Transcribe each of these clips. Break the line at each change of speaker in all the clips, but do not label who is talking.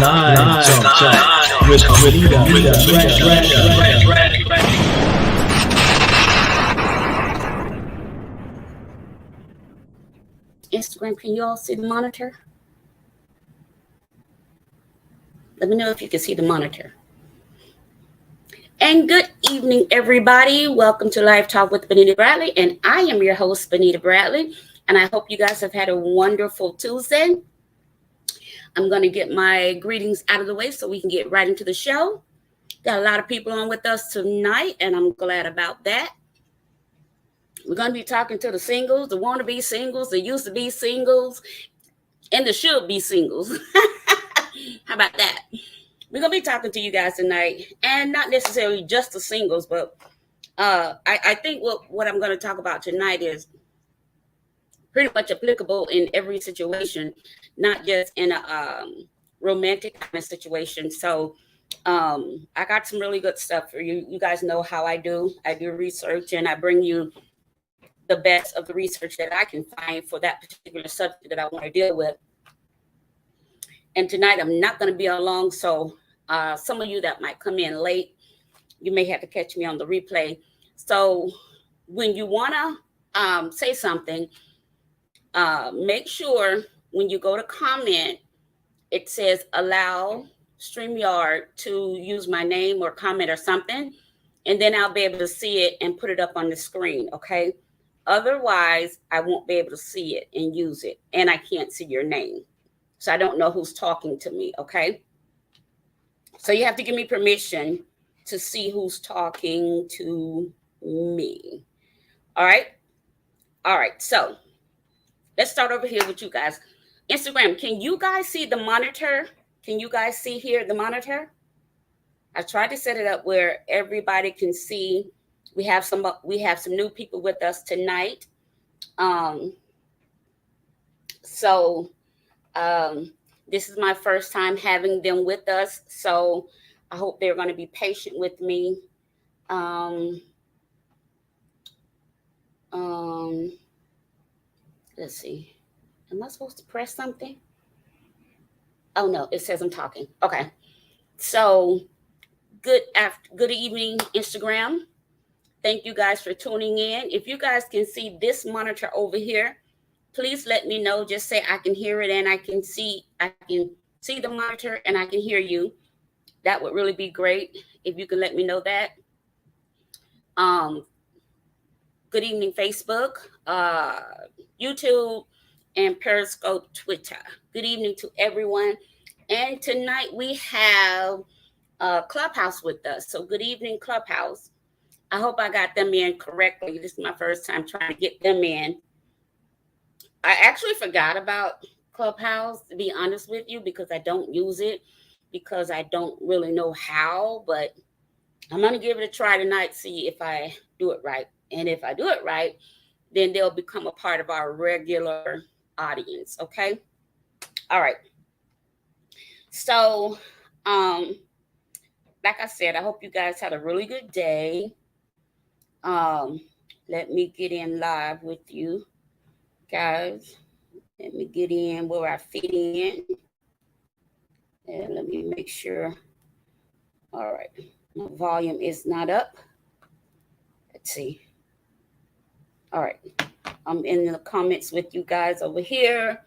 Live jump with
Instagram, can you all see the monitor? Let me know if you can see the monitor. And good evening, everybody. Welcome to Live Talk with Benita Bradley. And I am your host, Benita Bradley. And I hope you guys have had a wonderful Tuesday. I'm going to get my greetings out of the way so we can get right into the show. Got a lot of people on with us tonight, and I'm glad about that. We're going to be talking to the singles, the wannabe singles, the used to be singles, and the should be singles. How about that? We're going to be talking to you guys tonight, and not necessarily just the singles, but I think what I'm going to talk about tonight is pretty much applicable in every situation, not just in a romantic kind of situation. So I got some really good stuff for you. You guys know how I do. I do research, and I bring you the best of the research that I can find for that particular subject that I want to deal with. And tonight I'm not going to be alone, so some of you that might come in late, you may have to catch me on the replay. So when you want to say something, make sure when you go to comment, it says allow StreamYard to use my name or comment or something, and then I'll be able to see it and put it up on the screen, okay? Otherwise, I won't be able to see it and use it, and I can't see your name. So I don't know who's talking to me, okay? So you have to give me permission to see who's talking to me. All right? All right, so let's start over here with you guys. Instagram, can you guys see the monitor? Can you guys see here the monitor? I tried to set it up where everybody can see. We have some new people with us tonight. This is my first time having them with us, so I hope they're going to be patient with me. Let's see. Am I supposed to press something? Oh no, it says I'm talking. Okay. So good evening, Instagram. Thank you guys for tuning in. If you guys can see this monitor over here, please let me know. Just say I can hear it and I can see the monitor and I can hear you. That would really be great if you can let me know that. Good evening, Facebook, YouTube, and Periscope Twitter. Good evening to everyone. And tonight we have Clubhouse with us. So good evening, Clubhouse. I hope I got them in correctly. This is my first time trying to get them in. I actually forgot about Clubhouse, to be honest with you, because I don't use it, because I don't really know how, but I'm going to give it a try tonight, see if I do it right. And if I do it right, then they'll become a part of our regular audience, okay? All right. So, like I said, I hope you guys had a really good day. Let me get in live with you guys. Let me get in where I fit in. And let me make sure. All right. My volume is not up. Let's see. All right. I'm in the comments with you guys over here.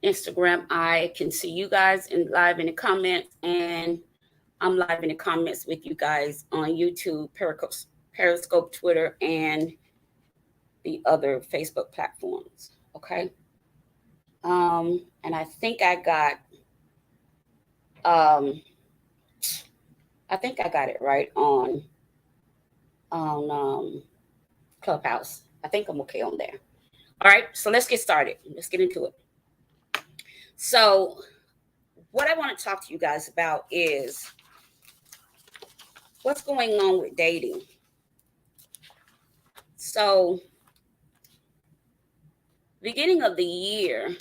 Instagram, I can see you guys live in the comments, and I'm live in the comments with you guys on YouTube, Periscope, Twitter, and the other Facebook platforms. Okay. And I think I got it right on Clubhouse. I think I'm okay on there. All right, so let's get started. Let's get into it. So what I want to talk to you guys about is what's going on with dating. So beginning of the year,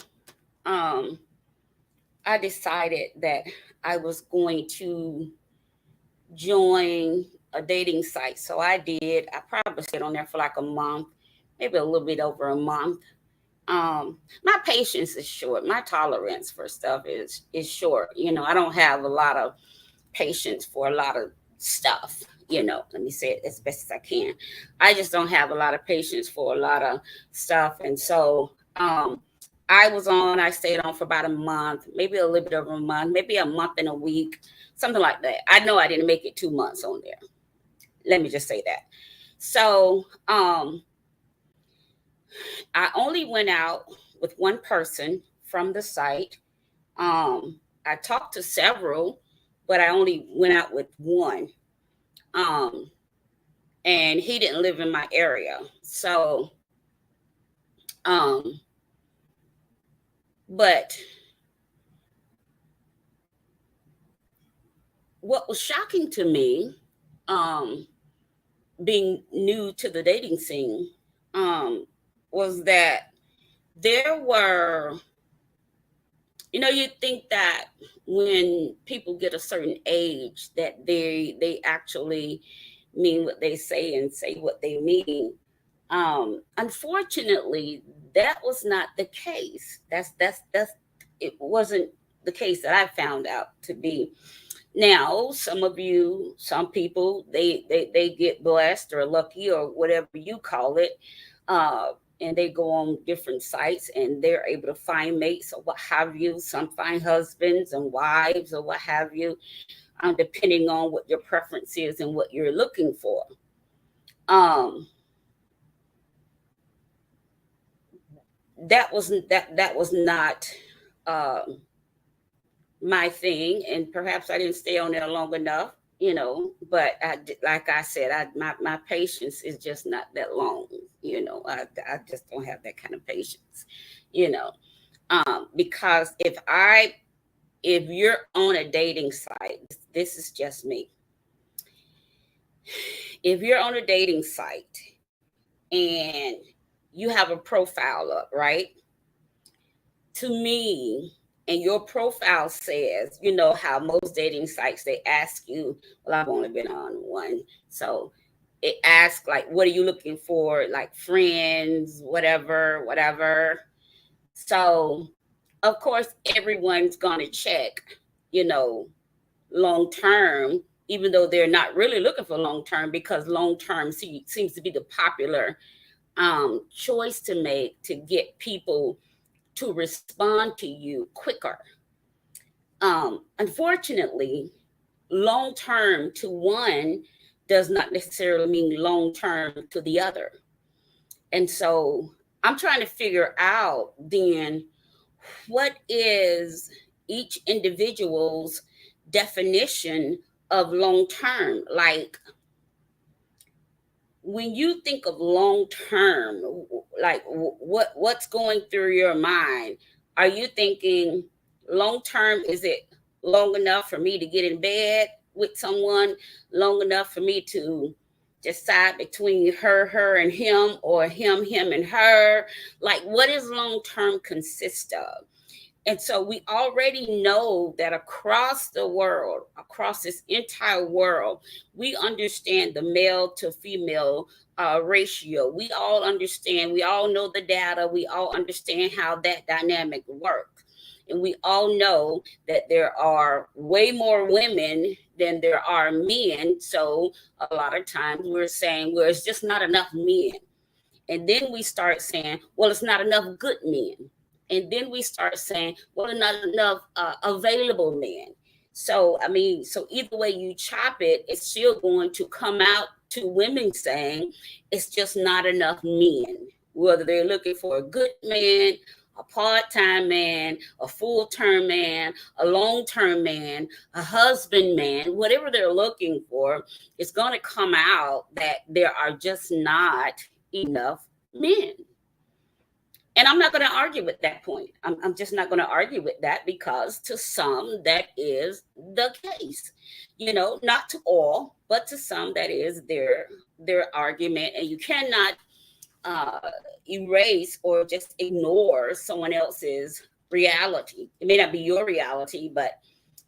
I decided that I was going to join a dating site. So I did. I probably stayed on there for like a month, maybe a little bit over a month. My patience is short. My tolerance for stuff is short. I don't have a lot of patience for a lot of stuff. Let me say it as best as I can. I just don't have a lot of patience for a lot of stuff. And so I stayed on for about a month, maybe a little bit over a month, maybe a month and a week, something like that. I know I didn't make it 2 months on there. Let me just say that. So I only went out with one person from the site. I talked to several, but I only went out with one. Um, and he didn't live in my area. So, um, but what was shocking to me, um, being new to the dating scene, was that there were, you think that when people get a certain age that they actually mean what they say and say what they mean. Unfortunately, that was not the case. That's it wasn't the case that I found out to be. Now, some people, they get blessed or lucky or whatever you call it, uh, and they go on different sites and they're able to find mates or what have you. Some find husbands and wives or what have you, depending on what your preference is and what you're looking for. Um, that was not um, my thing, and perhaps I didn't stay on there long enough, but like I said, my patience is just not that long. I just don't have that kind of patience, you know because if you're on a dating site, this is just me. If you're on a dating site and you have a profile up, right? To me, and your profile says, how most dating sites, they ask you, well, I've only been on one. So it asks, like, what are you looking for? Like friends, whatever, whatever. So, of course, everyone's going to check, you know, long term, even though they're not really looking for long term, because long term seems to be the popular choice to make to get people to respond to you quicker. Unfortunately, long term to one does not necessarily mean long term to the other. And so I'm trying to figure out then what is each individual's definition of long term. Like, when you think of long term, like what's going through your mind? Are you thinking long term? Is it long enough for me to get in bed with someone? Long enough for me to decide between her, and him, or him, and her? Like, what does long term consist of? And so we already know that across the world, across this entire world, we understand the male to female ratio. We all understand, we all know the data, we all understand how that dynamic works. And we all know that there are way more women than there are men. So a lot of times we're saying, well, it's just not enough men. And then we start saying, well, it's not enough good men. And then we start saying, well, not enough available men. So, I mean, so either way you chop it, it's still going to come out to women saying it's just not enough men, whether they're looking for a good man, a part-time man, a full-term man, a long-term man, a husband man, whatever they're looking for, it's going to come out that there are just not enough men. And I'm not going to argue with that point. I'm just not going to argue with that, because to some that is the case. Not to all, but to some that is their argument. And you cannot uh, erase or just ignore someone else's reality. It may not be your reality, but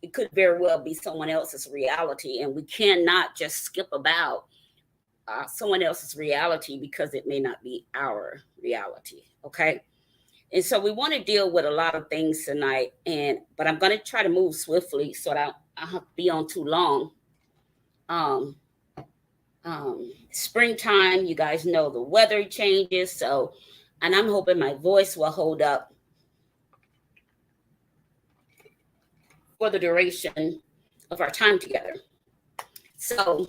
it could very well be someone else's reality. And we cannot just skip about someone else's reality because it may not be our reality. Okay. And so we want to deal with a lot of things tonight, but I'm going to try to move swiftly so that I don't have to be on too long. Um, Springtime, you guys know the weather changes, and I'm hoping my voice will hold up for the duration of our time together. So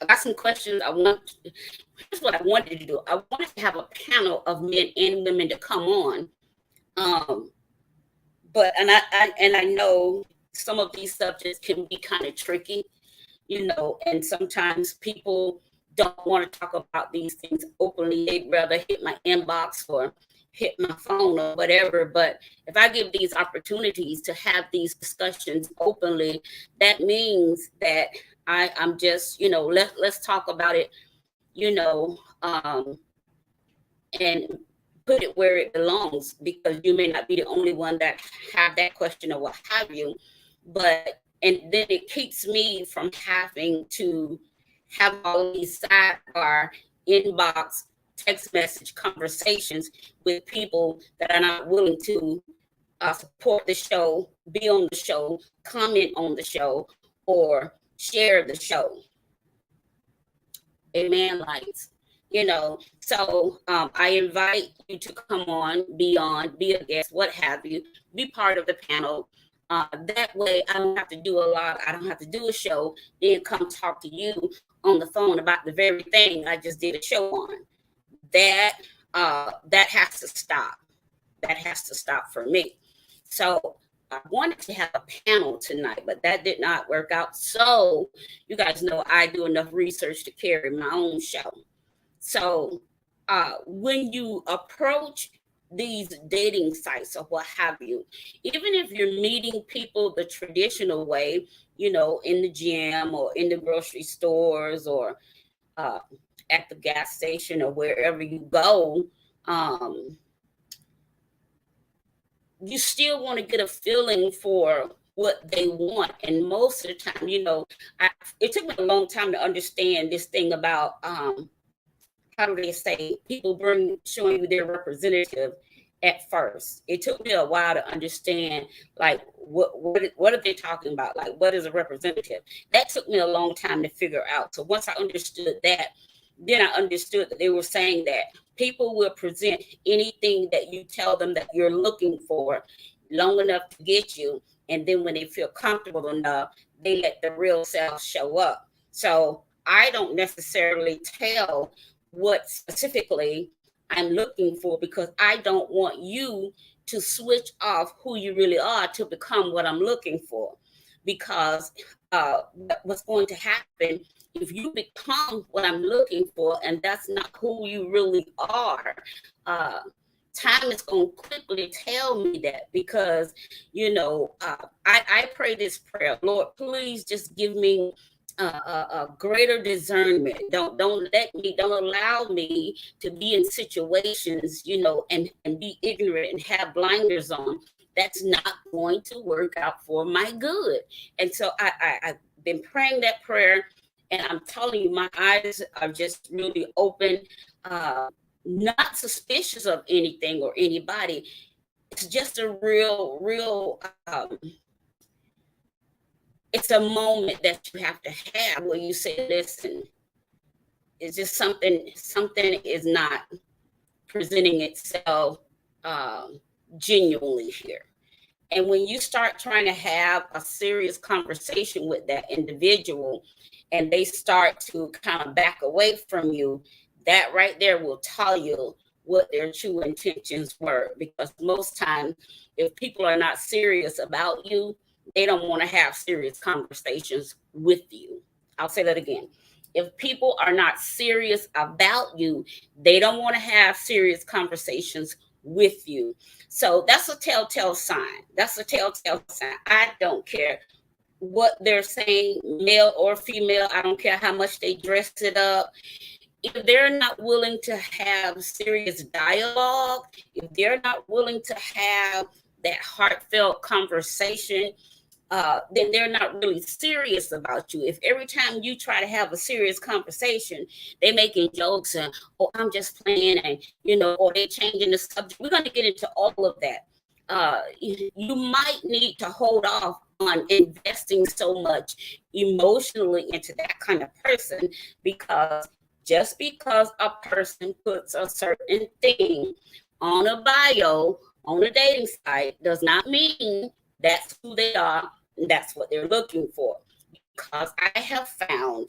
I got some questions. Here's what I wanted to do. I wanted to have a panel of men and women to come on. But I know some of these subjects can be kind of tricky, and sometimes people don't want to talk about these things openly. They'd rather hit my inbox or hit my phone or whatever. But if I give these opportunities to have these discussions openly, that means that I'm just, let's talk about it, and put it where it belongs, because you may not be the only one that have that question or what have you. And then it keeps me from having to have all these sidebar inbox text message conversations with people that are not willing to support the show, be on the show, comment on the show, or share the show. Amen, lights. So I invite you to come on, be a guest, what have you, be part of the panel. That way I don't have to do a lot. I don't have to do a show, then come talk to you on the phone about the very thing I just did a show on. That has to stop. That has to stop for me. So I wanted to have a panel tonight, but that did not work out. So you guys know I do enough research to carry my own show. So when you approach these dating sites or what have you, even if you're meeting people the traditional way, in the gym or in the grocery stores or at the gas station or wherever you go, you still want to get a feeling for what they want. And most of the time, it took me a long time to understand this thing about how do they say, people showing you their representative at first. It took me a while to understand, like, what are they talking about? Like, what is a representative? That took me a long time to figure out. So once I understood that, then I understood that they were saying that people will present anything that you tell them that you're looking for long enough to get you. And then when they feel comfortable enough, they let the real self show up. So I don't necessarily tell what specifically I'm looking for, because I don't want you to switch off who you really are to become what I'm looking for. Because what's going to happen if you become what I'm looking for and that's not who you really are, time is going to quickly tell me that. Because I pray this prayer: Lord, please just give me a greater discernment. Don't allow me to be in situations, and be ignorant and have blinders on. That's not going to work out for my good. And so I've been praying that prayer, and I'm telling you, my eyes are just really open, not suspicious of anything or anybody. It's just a real it's a moment that you have to have where you say, listen, it's just something is not presenting itself genuinely here. And when you start trying to have a serious conversation with that individual and they start to kind of back away from you, that right there will tell you what their true intentions were. Because most times, if people are not serious about you, they don't want to have serious conversations with you. I'll say that again. If people are not serious about you, they don't want to have serious conversations with you. So that's a telltale sign. That's a telltale sign. I don't care what they're saying, male or female. I don't care how much they dress it up. If they're not willing to have serious dialogue, if they're not willing to have that heartfelt conversation, then they're not really serious about you. If every time you try to have a serious conversation, they're making jokes and, oh, I'm just playing, and or they're changing the subject. We're going to get into all of that. You might need to hold off on investing so much emotionally into that kind of person, because just because a person puts a certain thing on a bio on a dating site does not mean that's who they are and that's what they're looking for. Because I have found,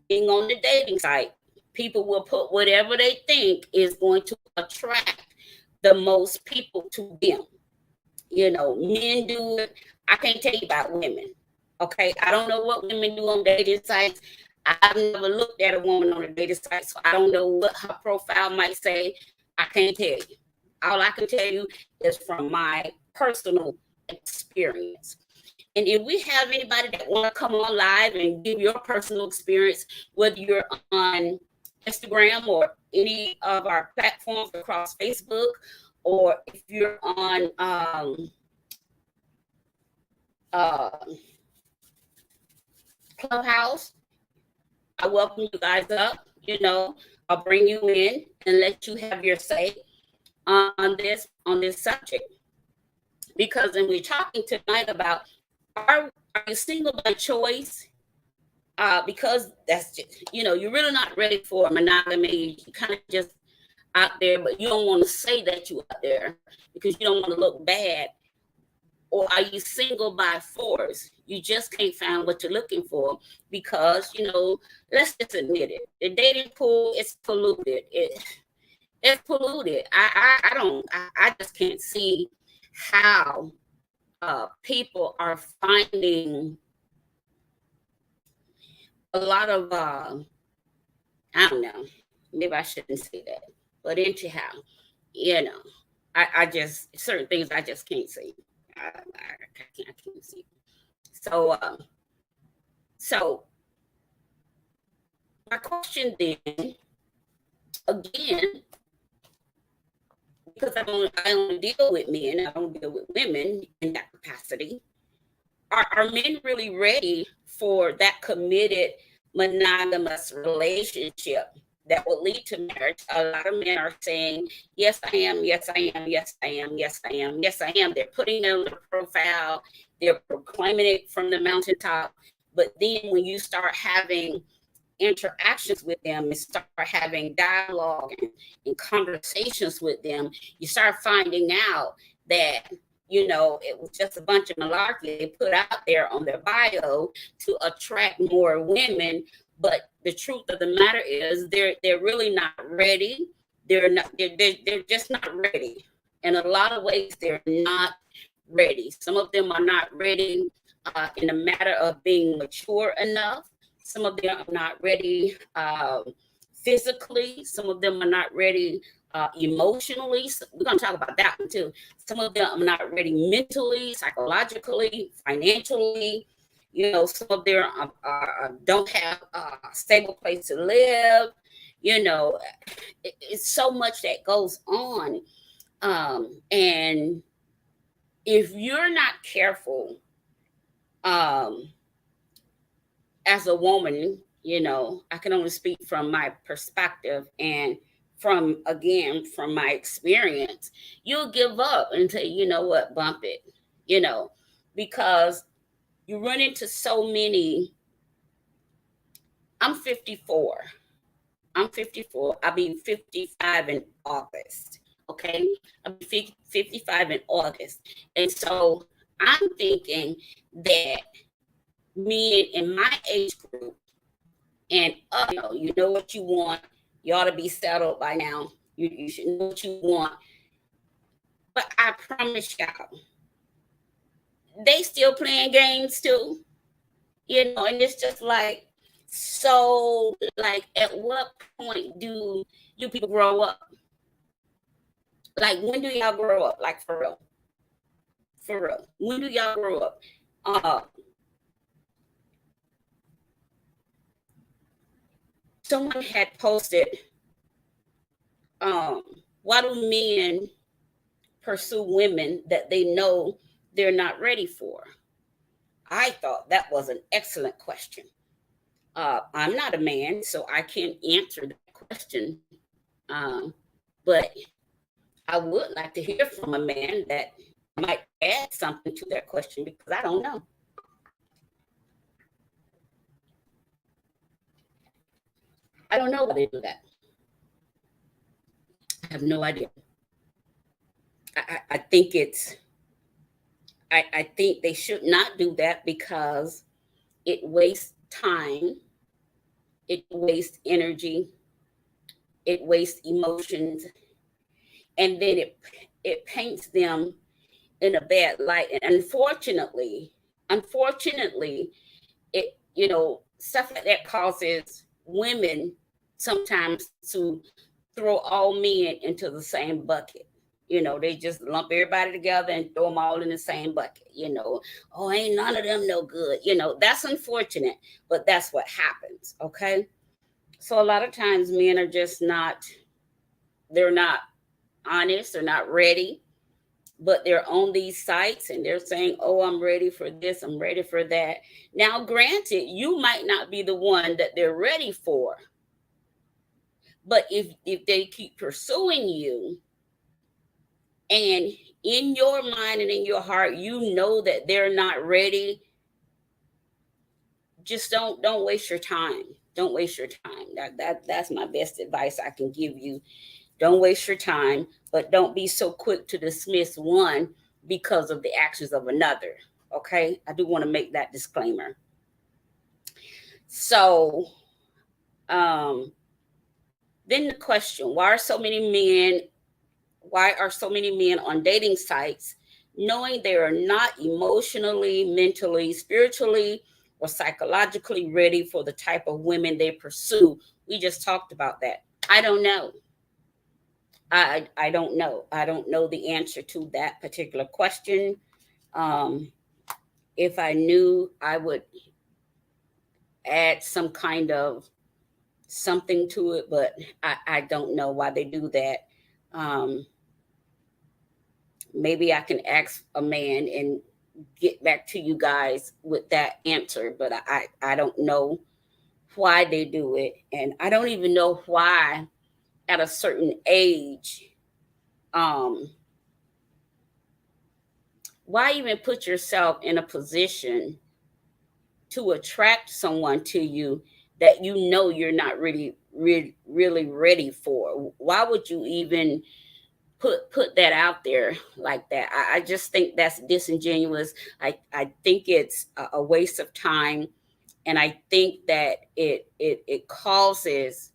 being on the dating site, people will put whatever they think is going to attract the most people to them. Men do it. I can't tell you about women. Okay, I don't know what women do on dating sites. I've never looked at a woman on a dating site, so I don't know what her profile might say. I can't tell you. All I can tell you is from my personal experience. And if we have anybody that want to come on live and give your personal experience, whether you're on Instagram or any of our platforms across Facebook, or if you're on Clubhouse, I welcome you guys up. I'll bring you in and let you have your say on this subject. Because when we're talking tonight about, are you single by choice? Because that's just, you're really not ready for monogamy. You kind of just out there, but you don't want to say that you're out there because you don't want to look bad. Or are you single by force? You just can't find what you're looking for because, let's just admit it. The dating pool is polluted. It's polluted. I just can't see how people are finding a lot of, I don't know, maybe I shouldn't say that, but anyhow, I just, certain things I just can't see. I can't see. So my question then, again, because I don't deal with men, I don't deal with women in that capacity. Are men really ready for that committed monogamous relationship that will lead to marriage? A lot of men are saying, yes, I am, yes, I am, yes, I am, yes, I am, yes, I am. They're putting it on their profile. They're proclaiming it from the mountaintop. But then when you start having interactions with them and start having dialogue and conversations with them, you start finding out that it was just a bunch of malarkey they put out there on their bio to attract more women. But the truth of the matter is they're really not ready. They're just not ready. In a lot of ways, they're not ready. Some of them are not ready in a matter of being mature enough. Some of them are not ready physically. Some of them are not ready emotionally. So we're going to talk about that one too. Some of them are not ready mentally, psychologically, financially. Some of them don't have a stable place to live. It's so much that goes on. And if you're not careful, as a woman, I can only speak from my perspective and from my experience, you'll give up and say, you know what, bump it, because you run into so many. I'm 54. I'll be 55 in August. Okay. I'll be 55 in August. And so I'm thinking that men in my age group, and you know what you want. You ought to be settled by now. You should know what you want. But I promise y'all, they still playing games too. And it's just like, so like, at what point do you people grow up? Like, when do y'all grow up? Like, for real. For real. When do y'all grow up? Someone had posted, why do men pursue women that they know they're not ready for? I thought that was an excellent question. I'm not a man, so I can't answer that question. But I would like to hear from a man that might add something to that question, because I don't know. I don't know why they do that. I have no idea. I think I think they should not do that, because it wastes time, it wastes energy, it wastes emotions, and then it paints them in a bad light. And unfortunately, it, stuff like that causes women sometimes to throw all men into the same bucket. They just lump everybody together and throw them all in the same bucket. Oh, ain't none of them no good. That's unfortunate, but that's what happens. Okay. So a lot of times men are just they're not honest, they're not ready, but they're on these sites and they're saying, oh, I'm ready for this, I'm ready for that. Now, granted, you might not be the one that they're ready for, but if they keep pursuing you, and in your mind and in your heart, you know that they're not ready, just don't waste your time. Don't waste your time. That's my best advice I can give you. Don't waste your time, but don't be so quick to dismiss one because of the actions of another. Okay? I do want to make that disclaimer. So, then the question, why are so many men on dating sites knowing they are not emotionally, mentally, spiritually, or psychologically ready for the type of women they pursue? We just talked about that. I don't know. I don't know. I don't know the answer to that particular question. If I knew, I would add some kind of something to it, but I don't know why they do that. Maybe I can ask a man and get back to you guys with that answer, but I don't know why they do it. And I don't even know why at a certain age, why even put yourself in a position to attract someone to you that you know you're not really ready for? Why would you even put that out there like that? I just think that's disingenuous. I think it's a waste of time, and I think that it causes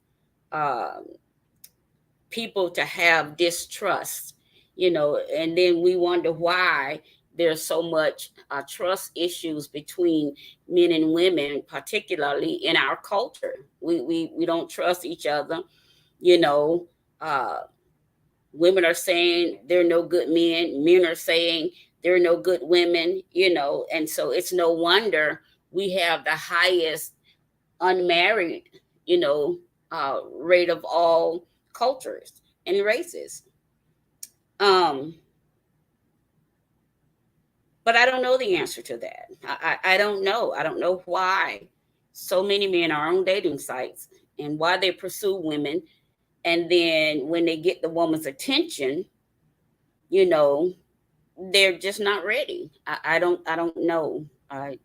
people to have distrust, and then we wonder why there's so much trust issues between men and women, particularly in our culture. We don't trust each other. you know uh Women are saying they're no good men are saying they're no good women, and so it's no wonder we have the highest unmarried, rate of all cultures and races. um but I don't know the answer to that. I don't know. I don't know why so many men are on dating sites and why they pursue women, and then when they get the woman's attention, you know they're just not ready. I don't know. I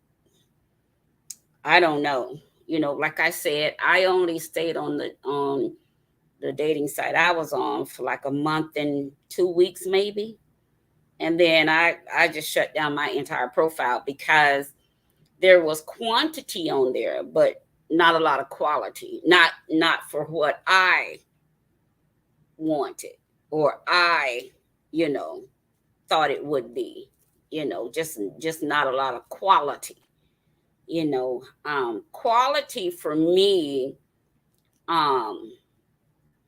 don't know. Like I said, I only stayed on the dating site I was on for like a month and 2 weeks maybe. And then I just shut down my entire profile because there was quantity on there, but not a lot of quality. Not for what I wanted, or I, you know, thought it would be. Just not a lot of quality. Quality for me um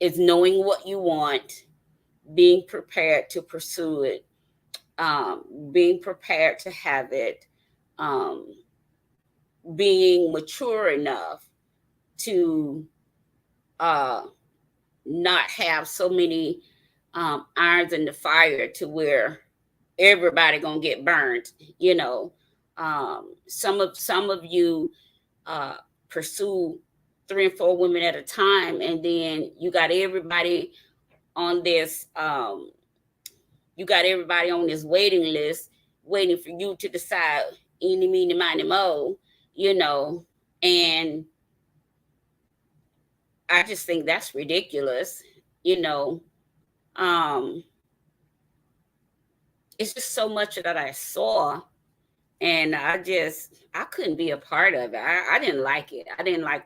is knowing what you want, being prepared to pursue it, being prepared to have it, um, being mature enough to uh, not have so many irons in the fire, to where everybody gonna get burned. Some of you pursue 3 and 4 women at a time, and then you got everybody on this waiting list, waiting for you to decide eeny, meeny, miny, mo, and I just think that's ridiculous. It's just so much that I saw, and I couldn't be a part of it. I didn't like it. I don't like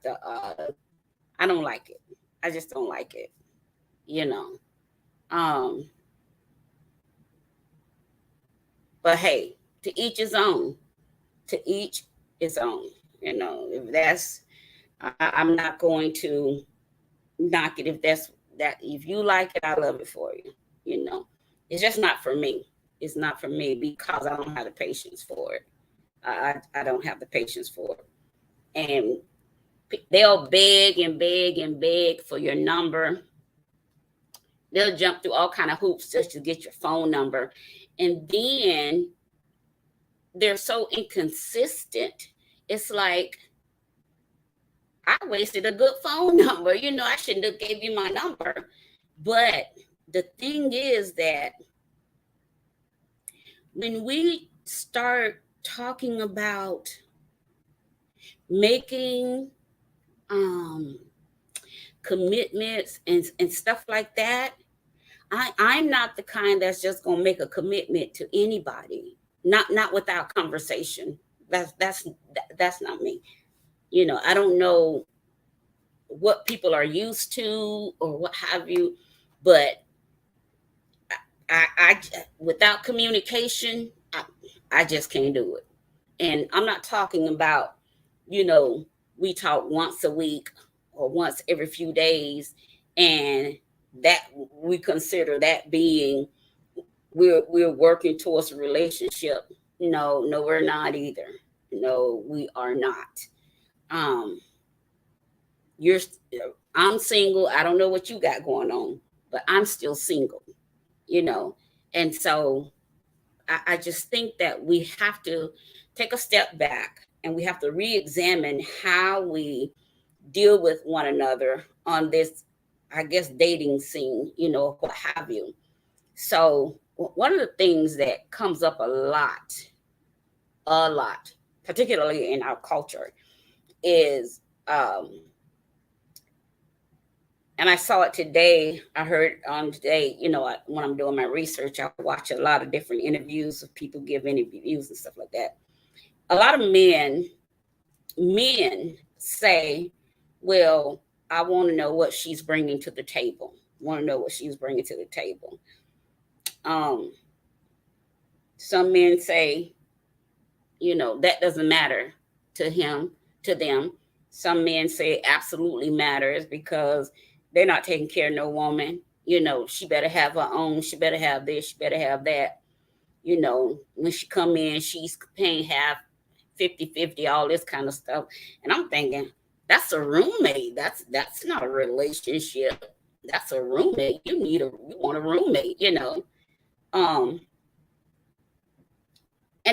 it. I just don't like it. But hey, to each his own. To each his own. If that's, I'm not going to knock it. If you like it, I love it for you. It's just not for me. It's not for me because I don't have the patience for it. I don't have the patience for it. And they'll beg and beg and beg for your number. They'll jump through all kind of hoops just to get your phone number. And then they're so inconsistent. It's like, I wasted a good phone number. I shouldn't have gave you my number. But the thing is that when we start talking about making commitments and stuff like that, I'm not the kind that's just gonna make a commitment to anybody, not without conversation. That's not me. I don't know what people are used to or what have you, but I without communication, I just can't do it. And I'm not talking about, we talk once a week or once every few days, and that we consider that being we're working towards a relationship. No, we're not either. No, we are not. I'm single. I don't know what you got going on, but I'm still single, and so I just think that we have to take a step back and we have to re-examine how we deal with one another on this, I guess, dating scene, what have you. So one of the things that comes up a lot, particularly in our culture, is, and I saw it today. I heard on today, when I'm doing my research, I watch a lot of different interviews of people give interviews and stuff like that. A lot of men say, well, I want to know what she's bringing to the table. Some men say, that doesn't matter to them. Some men say it absolutely matters because they're not taking care of no woman. She better have her own. She better have this. She better have that. When she come in, she's paying half, 50-50, all this kind of stuff. And I'm thinking, that's a roommate. That's not a relationship. That's a roommate. You want a roommate, and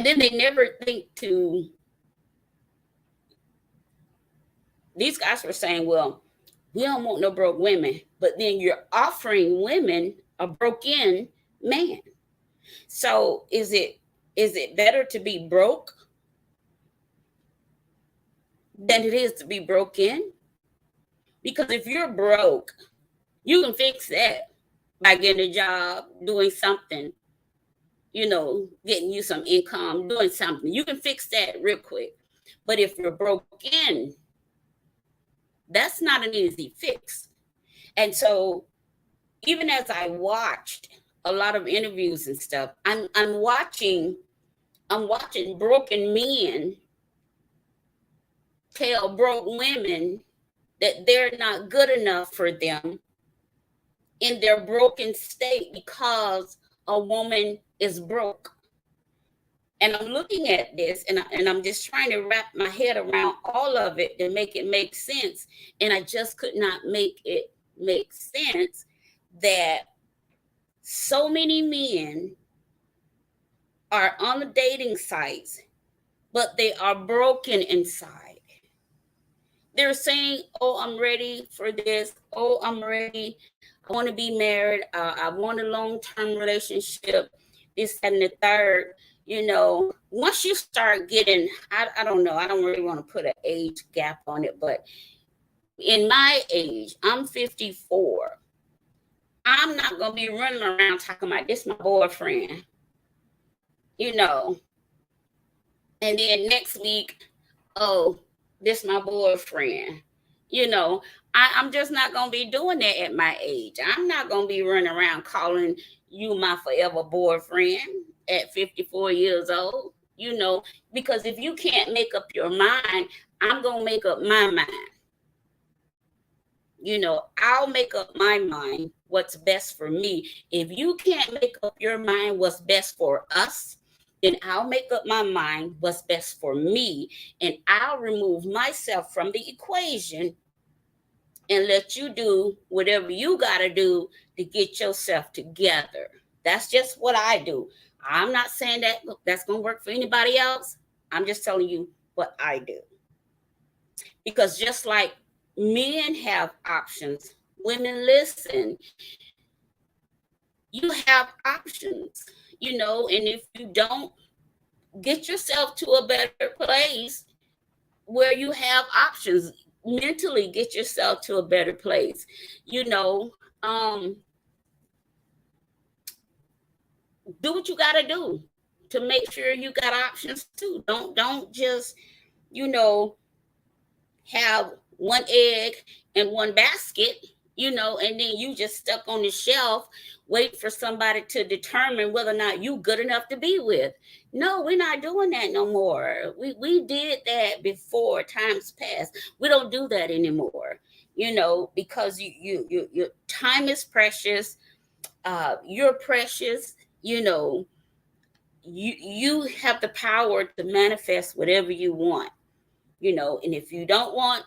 then they never think to, these guys were saying, well, we don't want no broke women, but then you're offering women a broken man. So is it better to be broke than it is to be broken? Because if you're broke, you can fix that by getting a job, doing something, getting you some income, doing something. You can fix that real quick. But if you're broken, that's not an easy fix. And so even as I watched a lot of interviews and stuff, I'm watching broken men tell broke women that they're not good enough for them in their broken state because a woman is broke. And I'm looking at this and I'm just trying to wrap my head around all of it to make it make sense. And I just could not make it make sense that so many men are on the dating sites, but they are broken inside. They're saying, oh, I'm ready for this. Oh, I'm ready. I want to be married. I want a long-term relationship, this and the third. Once you start getting, I don't know, I don't really want to put an age gap on it, but in my age, I'm 54. I'm not going to be running around talking about this my boyfriend, you know, and then next week, oh, this my boyfriend. You know, I'm just not gonna be doing that at my age. I'm not gonna be running around calling you my forever boyfriend at 54 years old. Because if you can't make up your mind, I'm gonna make up my mind. I'll make up my mind what's best for me. If you can't make up your mind what's best for us, then I'll make up my mind what's best for me, and I'll remove myself from the equation and let you do whatever you got to do to get yourself together. That's just what I do. I'm not saying that that's going to work for anybody else. I'm just telling you what I do. Because just like men have options, women, listen, you have options, and if you don't, get yourself to a better place where you have options. Mentally get yourself to a better place. Do what you got to do to make sure you got options too. Don't just have one egg in one basket, and then you just stuck on the shelf, wait for somebody to determine whether or not you good enough to be with. No, we're not doing that no more. We did that before, times past. We don't do that anymore, because your time is precious. You're precious, you have the power to manifest whatever you want. And if you don't want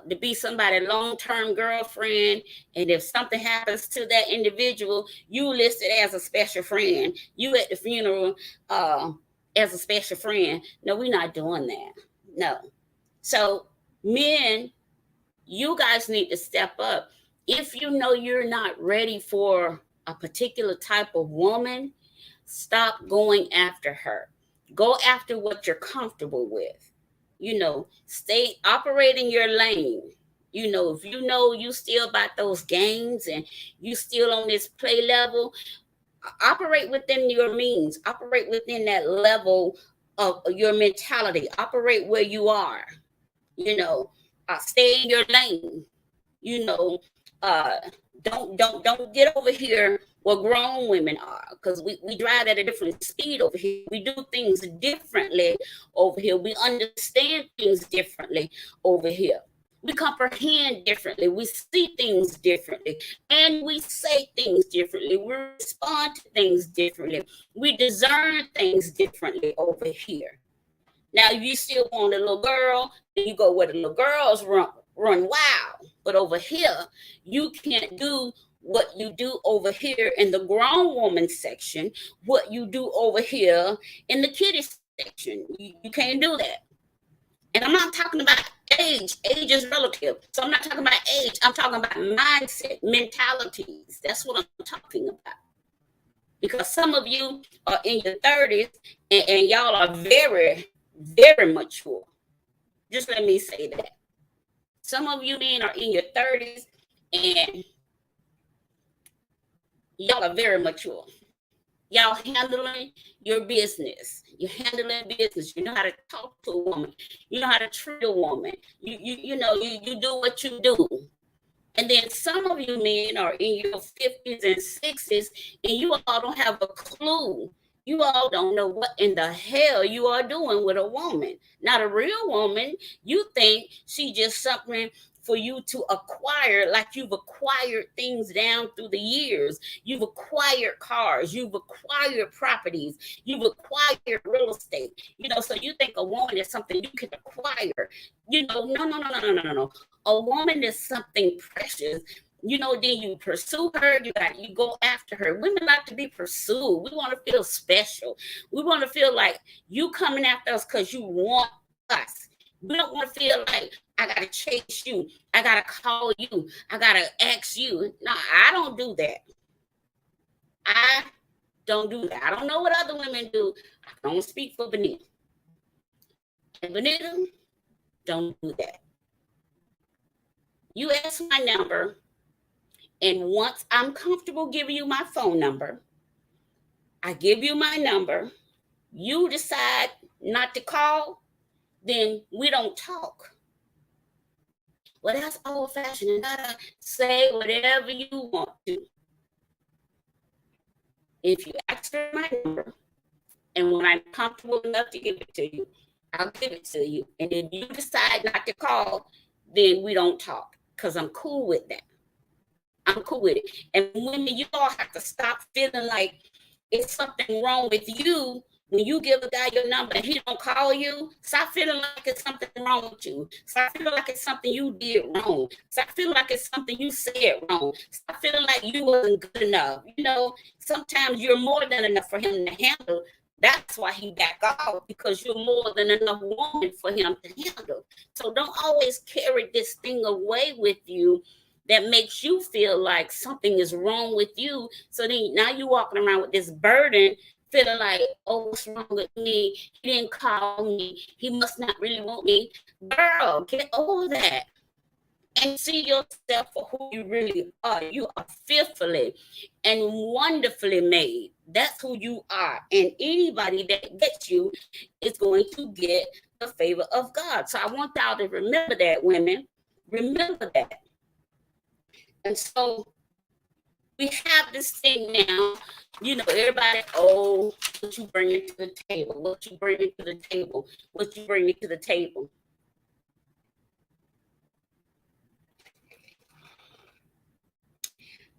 to be somebody's long-term girlfriend, and if something happens to that individual, you listed as a special friend, you at the funeral as a special friend. No, we're not doing that. No. So men, you guys need to step up. If you know you're not ready for a particular type of woman, stop going after her. Go after what you're comfortable with. Stay operating your lane. If you still about those games and you still on this play level, operate within your means, operate within that level of your mentality, operate where you are, stay in your lane, you know, uh, don't get over here where grown women are, because we drive at a different speed over here. We do things differently over here. We understand things differently over here. We comprehend differently. We see things differently. And we say things differently. We respond to things differently. We discern things differently over here. Now, if you still want a little girl, you go where the little girls run wild. But over here, you can't do what you do over here in the grown woman section, what you do over here in the kiddie section. You can't do that. And I'm not talking about age. Age is relative. So I'm not talking about age. I'm talking about mindset, mentalities. That's what I'm talking about. Because some of you are in your 30s and y'all are very, very mature. Just let me say that. Some of you men are in your 30s and y'all are very mature. Y'all handling your business. You're handling business. You know how to talk to a woman. You know how to treat a woman. You do what you do. And then some of you men are in your 50s and 60s, and you all don't have a clue. You all don't know what in the hell you are doing with a woman. Not a real woman. You think she just something for you to acquire, like you've acquired things down through the years. You've acquired cars. You've acquired properties. You've acquired real estate. So you think a woman is something you can acquire. No. A woman is something precious then you pursue her. You go after her. Women like to be pursued. We want to feel special. We want to feel like you coming after us because you want us. We don't want to feel like I gotta chase you. I gotta call you. I gotta ask you. No, I don't do that. I don't do that. I don't know what other women do. I don't speak for Benita. And Benita, don't do that. You ask my number, and once I'm comfortable giving you my phone number, I give you my number. You decide not to call, then we don't talk. Well, that's old fashioned. You gotta say whatever you want to. If you ask for my number, and when I'm comfortable enough to give it to you, I'll give it to you. And if you decide not to call, then we don't talk because I'm cool with that. I'm cool with it. And women, you all have to stop feeling like it's something wrong with you when you give a guy your number and he don't call you. Stop feeling like it's something wrong with you. Stop feeling like it's something you did wrong. Stop feeling like it's something you said wrong. Stop feeling like you wasn't good enough. Sometimes you're more than enough for him to handle. That's why he back off, because you're more than enough woman for him to handle. So don't always carry this thing away with you that makes you feel like something is wrong with you. So then now you're walking around with this burden, feeling like, oh, what's wrong with me? He didn't call me. He must not really want me. Girl, get over that and see yourself for who you really are. You are fearfully and wonderfully made. That's who you are. And anybody that gets you is going to get the favor of God. So I want y'all to remember that, women. Remember that. And so we have this thing now, everybody, oh, what you bringing to the table? What you bringing to the table? What you bringing to the table?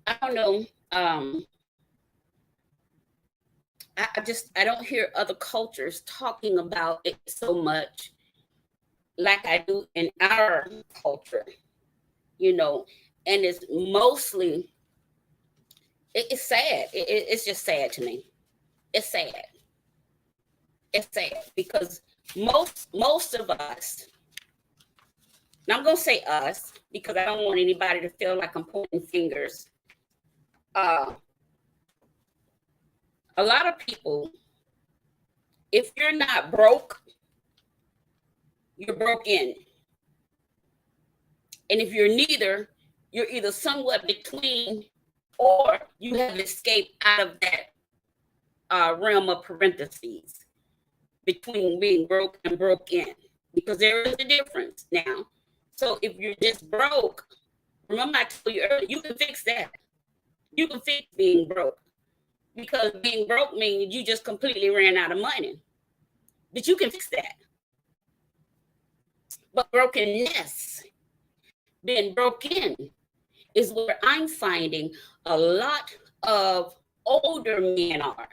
I don't know. I don't hear other cultures talking about it so much like I do in our culture, and it's mostly, it's sad. It's just sad to me. It's sad. It's sad because most of us, and I'm going to say us because I don't want anybody to feel like I'm pointing fingers. A lot of people, if you're not broke, you're broken. And if you're neither, you're either somewhat between, or you have escaped out of that realm of parentheses between being broke and broken, because there is a difference now. So if you're just broke, remember I told you earlier, you can fix that. You can fix being broke, because being broke means you just completely ran out of money. But you can fix that. But brokenness, being broken, is where I'm finding a lot of older men are.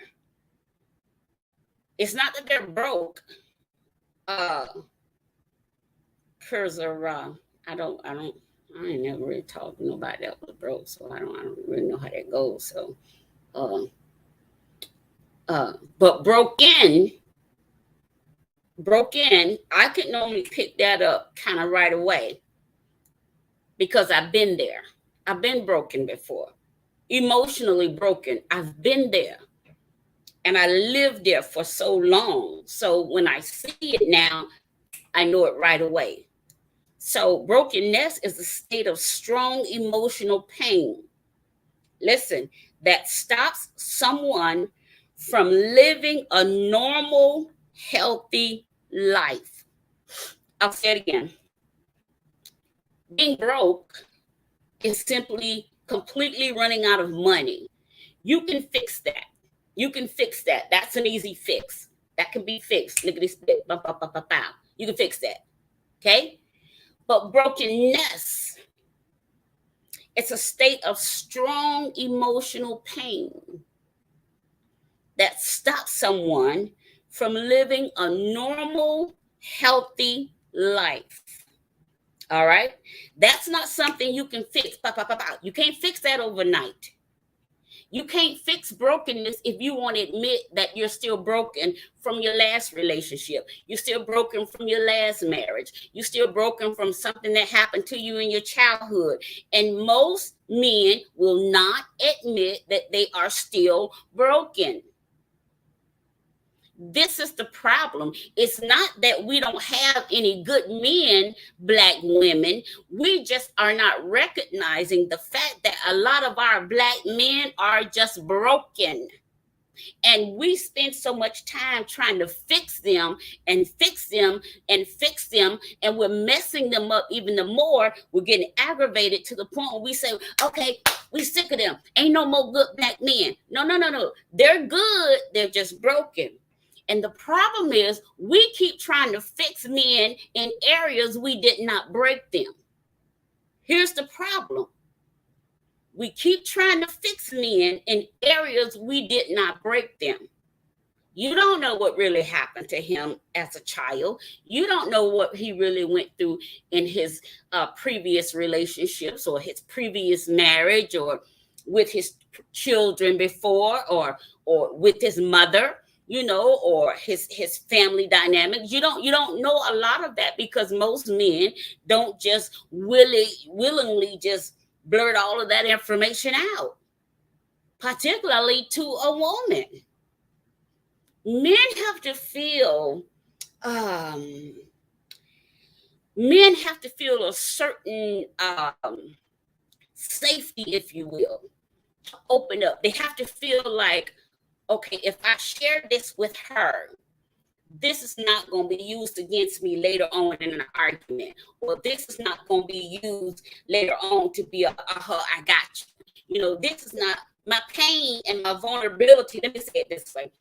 It's not that they're broke. Because I ain't never really talked to nobody that was broke, so I don't really know how that goes. So, but broken, I could normally pick that up kind of right away because I've been there. I've been broken before, emotionally broken. I've been there, and I lived there for so long. So when I see it now, I know it right away. So brokenness is a state of strong emotional pain. Listen, that stops someone from living a normal, healthy life. I'll say it again. Being broke is simply completely running out of money. You can fix that. You can fix that. That's an easy fix. That can be fixed. Look at this. You can fix that. Okay? But brokenness, it's a state of strong emotional pain that stops someone from living a normal, healthy life. All right. That's not something you can fix. You can't fix that overnight. You can't fix brokenness if you won't admit that you're still broken from your last relationship. You're still broken from your last marriage. You're still broken from something that happened to you in your childhood. And most men will not admit that they are still broken. This is the problem. It's not that we don't have any good men, Black women. We just are not recognizing the fact that a lot of our Black men are just broken. And we spend so much time trying to fix them and fix them and fix them. And we're messing them up even the more. We're getting aggravated to the point where we say, okay, we sick of them. Ain't no more good Black men. No. They're good. They're just broken. And the problem is we keep trying to fix men in areas we did not break them. Here's the problem. We keep trying to fix men in areas we did not break them. You don't know what really happened to him as a child. You don't know what he really went through in his previous relationships or his previous marriage or with his children before or with his mother, or his family dynamics. You don't know a lot of that because most men don't just willingly just blurt all of that information out, particularly to a woman. Men have to feel a certain safety, if you will, to open up. They have to feel like, okay, if I share this with her, this is not going to be used against me later on in an argument, or this is not going to be used later on to be I got you. This is not my pain and my vulnerability. Let me say it this way.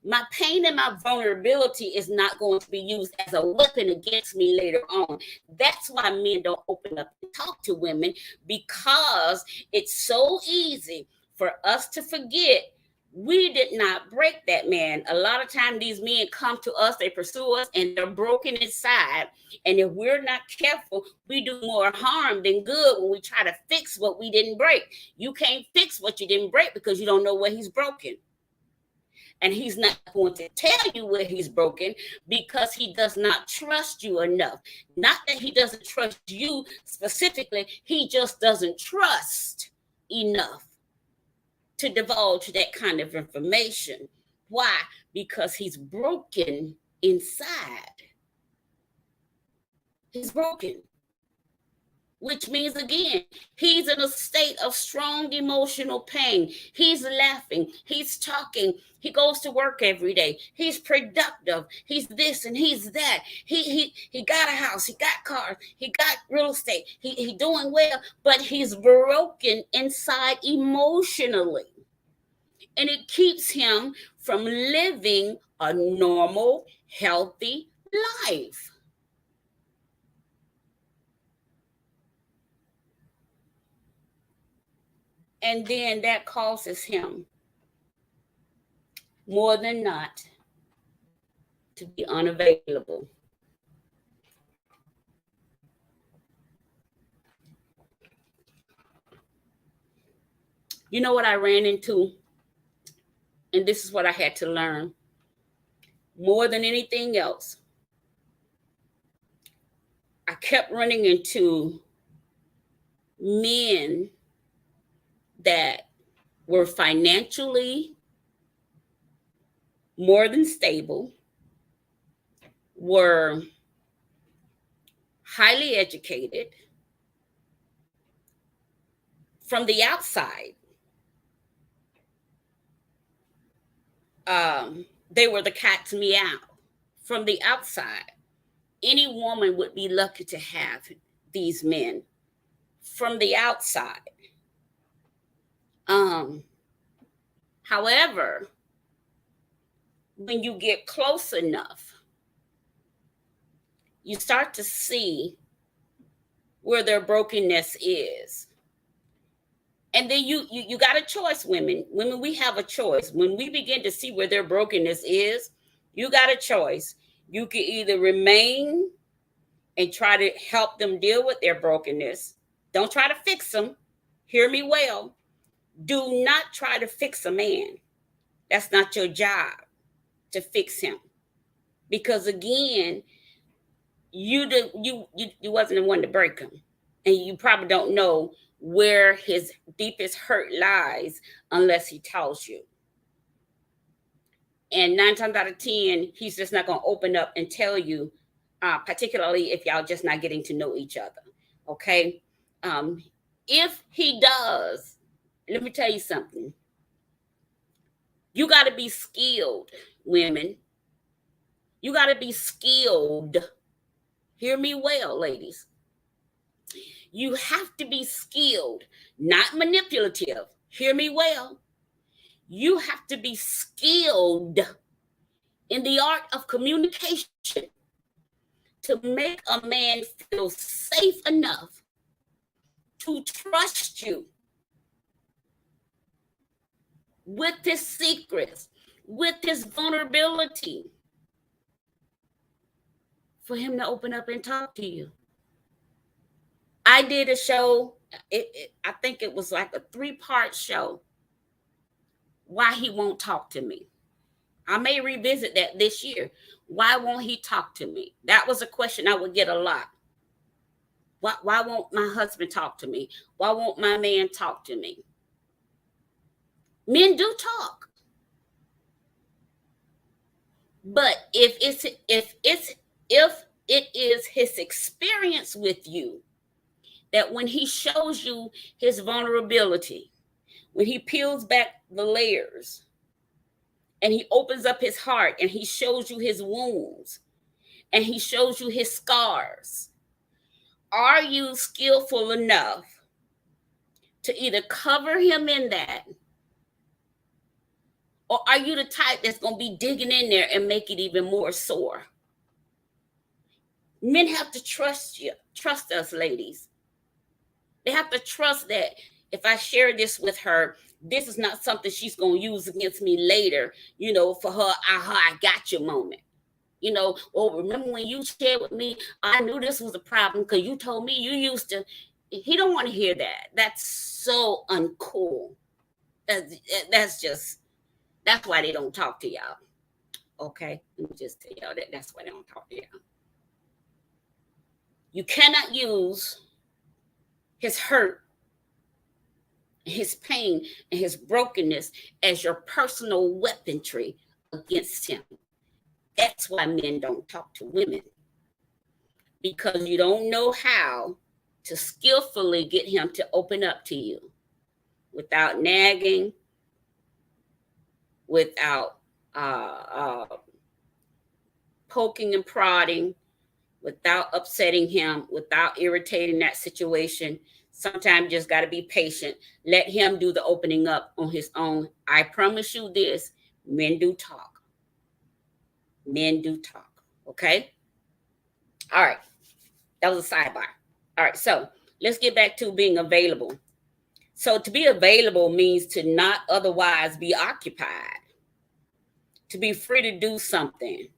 My pain and my vulnerability is not going to be used as a weapon against me later on. That's why men don't open up and talk to women, because it's so easy for us to forget we did not break that man. A lot of times these men come to us, they pursue us, and they're broken inside. And if we're not careful, we do more harm than good when we try to fix what we didn't break. You can't fix what you didn't break because you don't know where he's broken. And he's not going to tell you where he's broken because he does not trust you enough. Not that he doesn't trust you specifically, he just doesn't trust enough to divulge that kind of information. Why? Because he's broken inside. He's broken. Which means, again, he's in a state of strong emotional pain. He's laughing. He's talking. He goes to work every day. He's productive. He's this and he's that. He got a house. He got cars. He got real estate. He doing well, but he's broken inside emotionally. And it keeps him from living a normal, healthy life. And then that causes him, more than not, to be unavailable. You know what I ran into? And this is what I had to learn. More than anything else, I kept running into men that were financially more than stable, were highly educated from the outside. They were the cat's meow from the outside. Any woman would be lucky to have these men from the outside. However, when you get close enough, you start to see where their brokenness is. And then you got a choice, women. Women, we have a choice. When we begin to see where their brokenness is, you got a choice. You can either remain and try to help them deal with their brokenness. Don't try to fix them. Hear me well. Do not try to fix a man. That's not your job, to fix him. Because again, you wasn't the one to break him. And you probably don't know where his deepest hurt lies unless he tells you. And 9 times out of 10, he's just not going to open up and tell you, particularly if y'all just not getting to know each other. Okay? If he does, let me tell you something. You got to be skilled, women. You got to be skilled. Hear me well, ladies. You have to be skilled, not manipulative. Hear me well. You have to be skilled in the art of communication to make a man feel safe enough to trust you with his secrets, with his vulnerability, for him to open up and talk to you. I did a show, I think it was like a 3-part show, why he won't talk to me. I may revisit that this year. Why won't he talk to me? That was a question I would get a lot. Why won't my husband talk to me? Why won't my man talk to me? Men do talk. But if it is his experience with you, that when he shows you his vulnerability, when he peels back the layers and he opens up his heart and he shows you his wounds and he shows you his scars, are you skillful enough to either cover him in that, or are you the type that's going to be digging in there and make it even more sore? Men have to trust you. Trust us, ladies. They have to trust that if I share this with her, this is not something she's going to use against me later, for her aha, I got you moment. Remember when you shared with me, I knew this was a problem because you told me you used to. He don't want to hear that. That's so uncool. That's why they don't talk to y'all. Okay? Let me just tell y'all that's why they don't talk to y'all. You cannot use his hurt, his pain, and his brokenness as your personal weaponry against him. That's why men don't talk to women. Because you don't know how to skillfully get him to open up to you without nagging, without poking and prodding, without upsetting him, without irritating that situation. Sometimes you just got to be patient. Let him do the opening up on his own. I promise you this, men do talk. Men do talk, okay? All right, that was a sidebar. All right, so let's get back to being available. So to be available means to not otherwise be occupied, to be free to do something.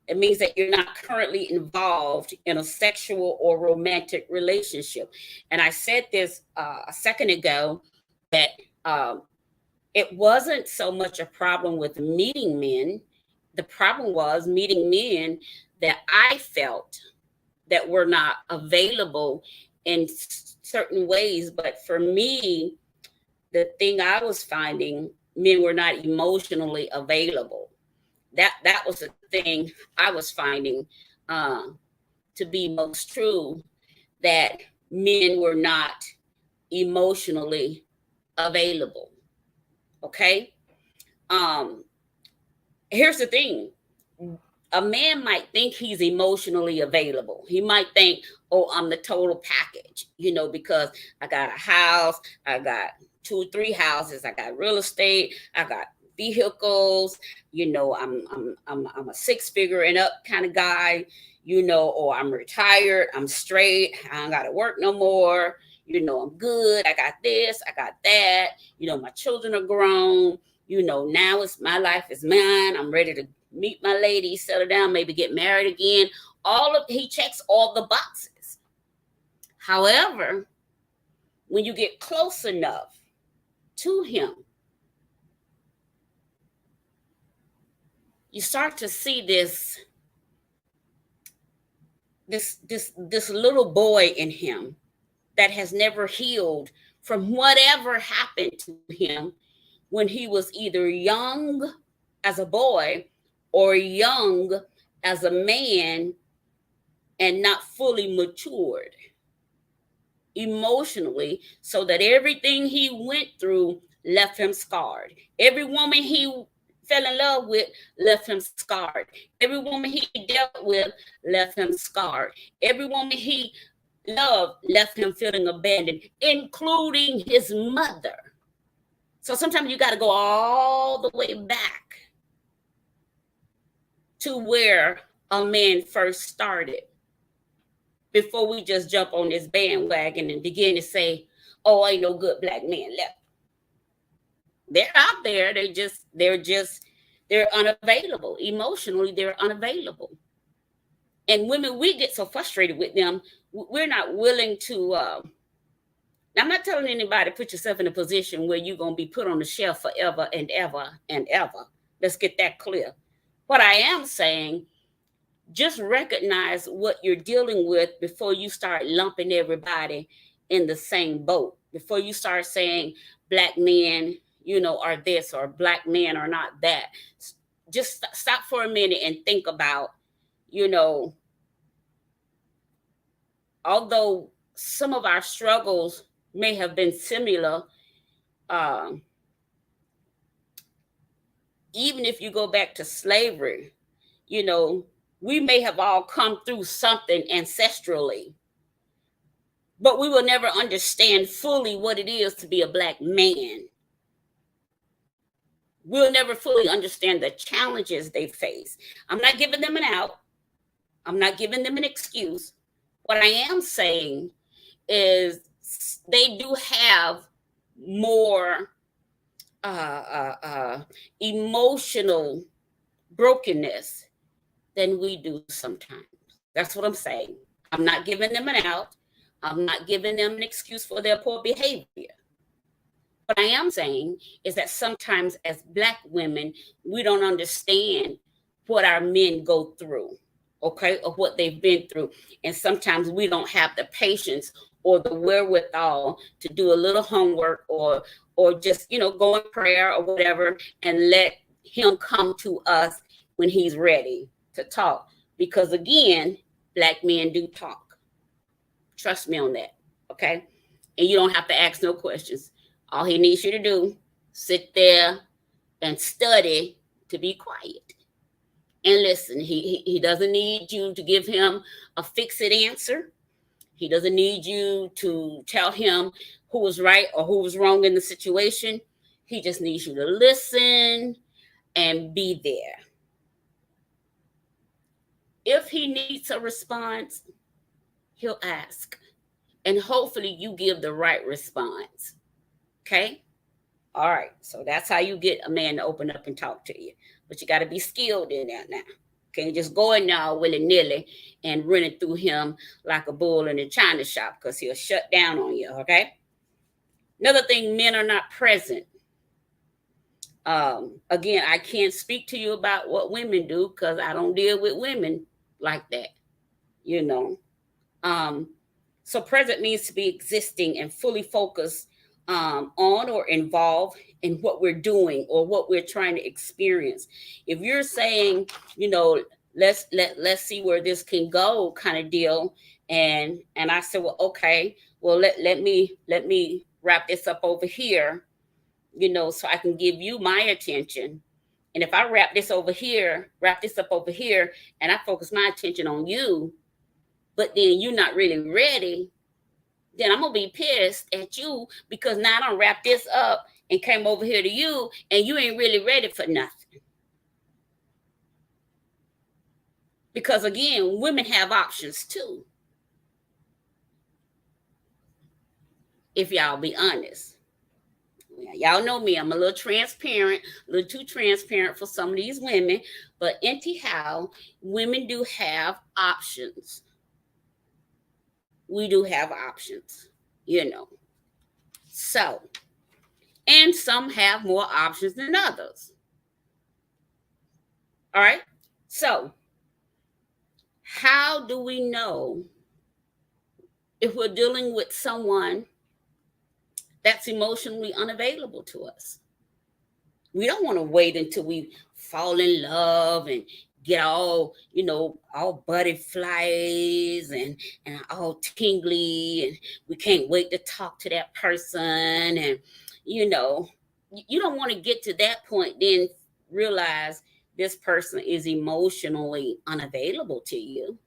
It means that you're not currently involved in a sexual or romantic relationship. And I said this a second ago, that it wasn't so much a problem with meeting men. The problem was meeting men that I felt that were not available in certain ways. But for me, the thing I was finding, men were not emotionally available. That was the thing I was finding to be most true, that men were not emotionally available. Okay? Here's the thing. A man might think he's emotionally available. He might think, oh, I'm the total package, because I got a house, I got 2 or 3 houses, I got real estate, I got vehicles, I'm a 6-figure and up kind of guy, or I'm retired, I'm straight, I don't gotta work no more, I'm good, I got this, I got that, my children are grown, now it's my life is mine, I'm ready to meet my lady, settle down, maybe get married again. he checks all the boxes. However, when you get close enough to him, you start to see this little boy in him that has never healed from whatever happened to him when he was either young as a boy or young as a man and not fully matured emotionally, so that everything he went through left him scarred. Every woman he fell in love with left him scarred. Every woman he dealt with left him scarred. Every woman he loved left him feeling abandoned, including his mother. So sometimes you got to go all the way back to where a man first started before we just jump on this bandwagon and begin to say, oh, ain't no good black men left. They're out there. They're unavailable. Emotionally, they're unavailable. And women, we get so frustrated with them, we're not willing to, I'm not telling anybody put yourself in a position where you're going to be put on the shelf forever and ever and ever. Let's get that clear. What I am saying, just recognize what you're dealing with before you start lumping everybody in the same boat. Before you start saying black men, are this, or black men are not that. Just stop for a minute and think about, although some of our struggles may have been similar, even if you go back to slavery, we may have all come through something ancestrally, but we will never understand fully what it is to be a black man. We'll never fully understand the challenges they face. I'm not giving them an out. I'm not giving them an excuse. What I am saying is they do have more emotional brokenness than we do sometimes. That's what I'm saying. I'm not giving them an out. I'm not giving them an excuse for their poor behavior. What I am saying is that sometimes as black women, we don't understand what our men go through, okay, or what they've been through. And sometimes we don't have the patience or the wherewithal to do a little homework or just, go in prayer or whatever and let him come to us when he's ready to talk. Because again, black men do talk. Trust me on that, okay? And you don't have to ask no questions. All he needs you to do, sit there and study to be quiet and listen. He doesn't need you to give him a fix-it answer. He doesn't need you to tell him who was right or who was wrong in the situation. He just needs you to listen and be there. If he needs a response, he'll ask. And hopefully you give the right response. Okay? All right. So that's how you get a man to open up and talk to you. But you got to be skilled in that now. Can't just go in now willy-nilly and run it through him like a bull in a china shop, because he'll shut down on you. Okay? Another thing, men are not present. Again, I can't speak to you about what women do because I don't deal with women like that. So present means to be existing and fully focused on or involved in what we're doing or what we're trying to experience. If you're saying, let's see where this can go kind of deal, and I said, well, okay, well, let me wrap this up over here, so I can give you my attention. And if I wrap this up over here, and I focus my attention on you, but then you're not really ready, then I'm going to be pissed at you because now I don't wrap this up and came over here to you and you ain't really ready for nothing. Because again, women have options too. If y'all be honest. Now, y'all know me. I'm a little transparent, a little too transparent for some of these women. But anyhow, women do have options. We do have options, you know. So, and some have more options than others. All right. So, how do we know if we're dealing with someone that's emotionally unavailable to us? We don't want to wait until we fall in love and get all, all butterflies and all tingly, and we can't wait to talk to that person. And, you don't want to get to that point, then realize this person is emotionally unavailable to you.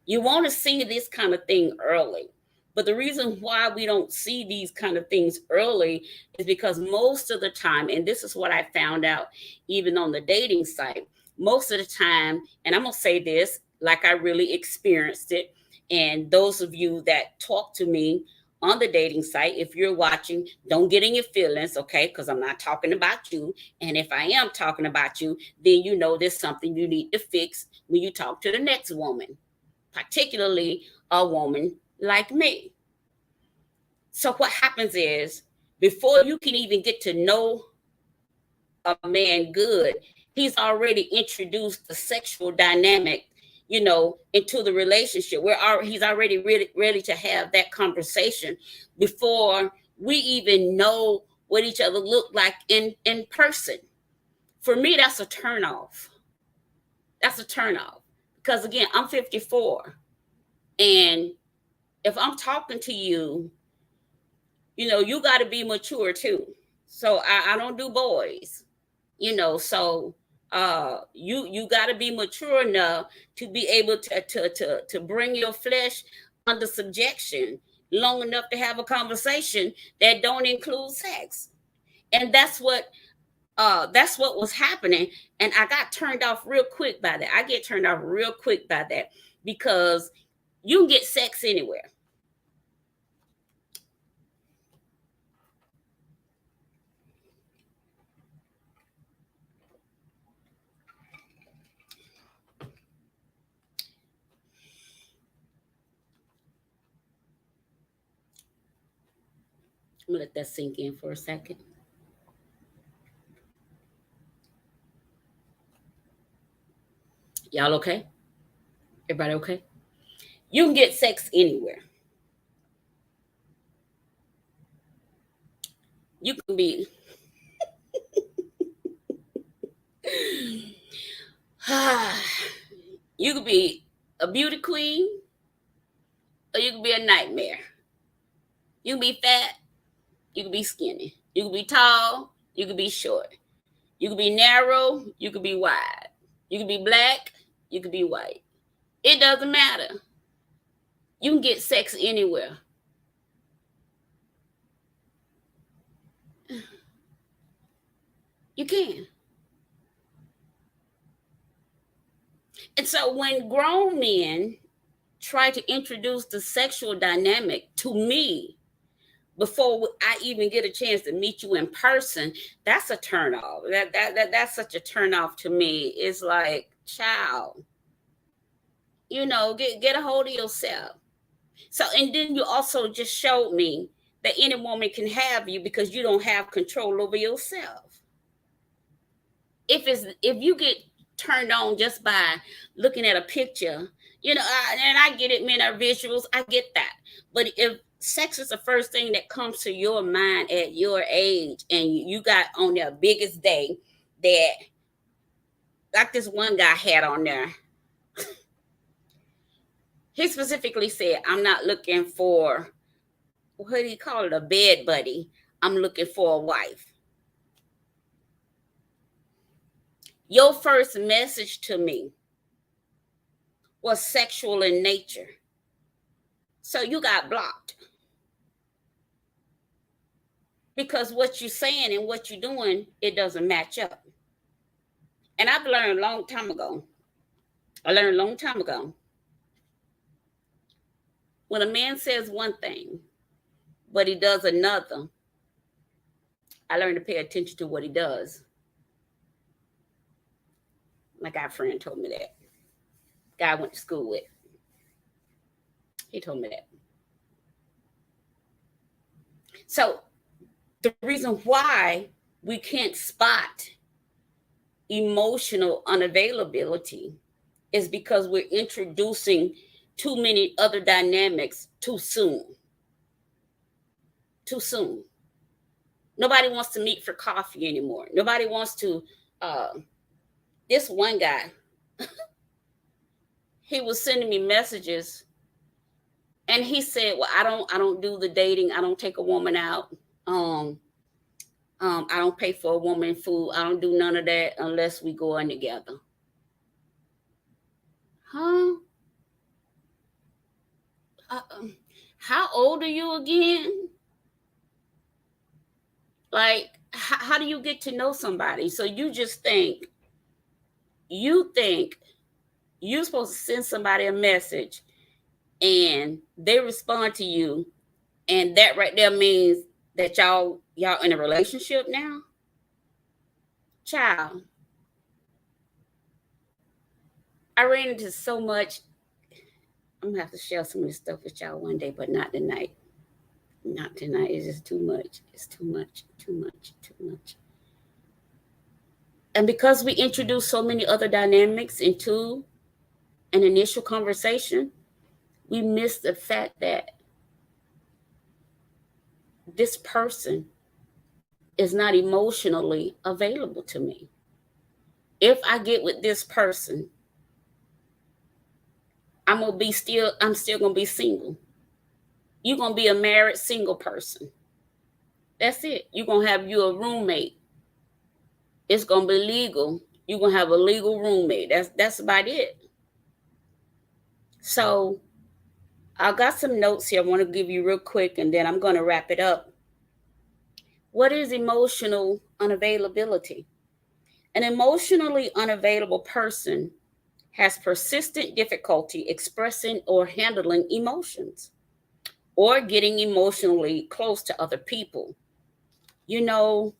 You want to see this kind of thing early. But the reason why we don't see these kind of things early is because most of the time, and this is what I found out even on the dating site, most of the time, and I'm going to say this like I really experienced it. And those of you that talk to me on the dating site, if you're watching, don't get in your feelings, okay? Because I'm not talking about you. And if I am talking about you, then you know there's something you need to fix when you talk to the next woman, particularly a woman like me. So what happens is, before you can even get to know a man good, he's already introduced the sexual dynamic, into the relationship. He's already ready to have that conversation before we even know what each other look like in person. For me, that's a turnoff. That's a turnoff. Because again, I'm 54. And if I'm talking to you, you got to be mature too. So I don't do boys, so you got to be mature enough to be able to bring your flesh under subjection long enough to have a conversation that don't include sex. And that's what was happening. And I got turned off real quick by that. I get turned off real quick by that, because you can get sex anywhere. I'm gonna let that sink in for a second. Y'all okay? Everybody okay? You can get sex anywhere. You can be you could be a beauty queen, or you could be a nightmare. You can be fat, you can be skinny. You can be tall, you can be short. You can be narrow, you can be wide. You can be black, you can be white. It doesn't matter. You can get sex anywhere. You can. And so when grown men try to introduce the sexual dynamic to me before I even get a chance to meet you in person, that's a turn off. That's such a turn off to me. It's like, child, get a hold of yourself. So, and then you also just showed me that any woman can have you because you don't have control over yourself. If you get turned on just by looking at a picture, and I get it, men are visuals, I get that. But if sex is the first thing that comes to your mind at your age, and you got on their biggest day that, like this one guy had on there, he specifically said, I'm not looking for, what do you call it, a bed buddy. I'm looking for a wife. Your first message to me was sexual in nature. So you got blocked. Because what you're saying and what you're doing, it doesn't match up. And I've learned a long time ago. When a man says one thing, but he does another, I learned to pay attention to what he does. My guy friend told me that. Guy I went to school with. He told me that. So the reason why we can't spot emotional unavailability is because we're introducing too many other dynamics too soon. Too soon. Nobody wants to meet for coffee anymore. Nobody wants to. This one guy, he was sending me messages, and he said, "Well, I don't do the dating. I don't take a woman out. I don't pay for a woman food. I don't do none of that unless we go in together." Huh? How old are you again? Like, how do you get to know somebody? So you just think you're supposed to send somebody a message and they respond to you, and that right there means that y'all in a relationship now? Child, I ran into so much. I'm gonna have to share some of this stuff with y'all one day, but not tonight. Not tonight. It's just too much. It's too much. And because we introduce so many other dynamics into an initial conversation, we miss the fact that this person is not emotionally available to me. If I get with this person, I'm still gonna be single. You're gonna be a married single person. That's it. You're gonna have you a roommate. It's gonna be legal. You're gonna have a legal roommate. That's about it. So I got some notes here I want to give you real quick, and then I'm gonna wrap it up. What is emotional unavailability? An emotionally unavailable person has persistent difficulty expressing or handling emotions or getting emotionally close to other people. You know,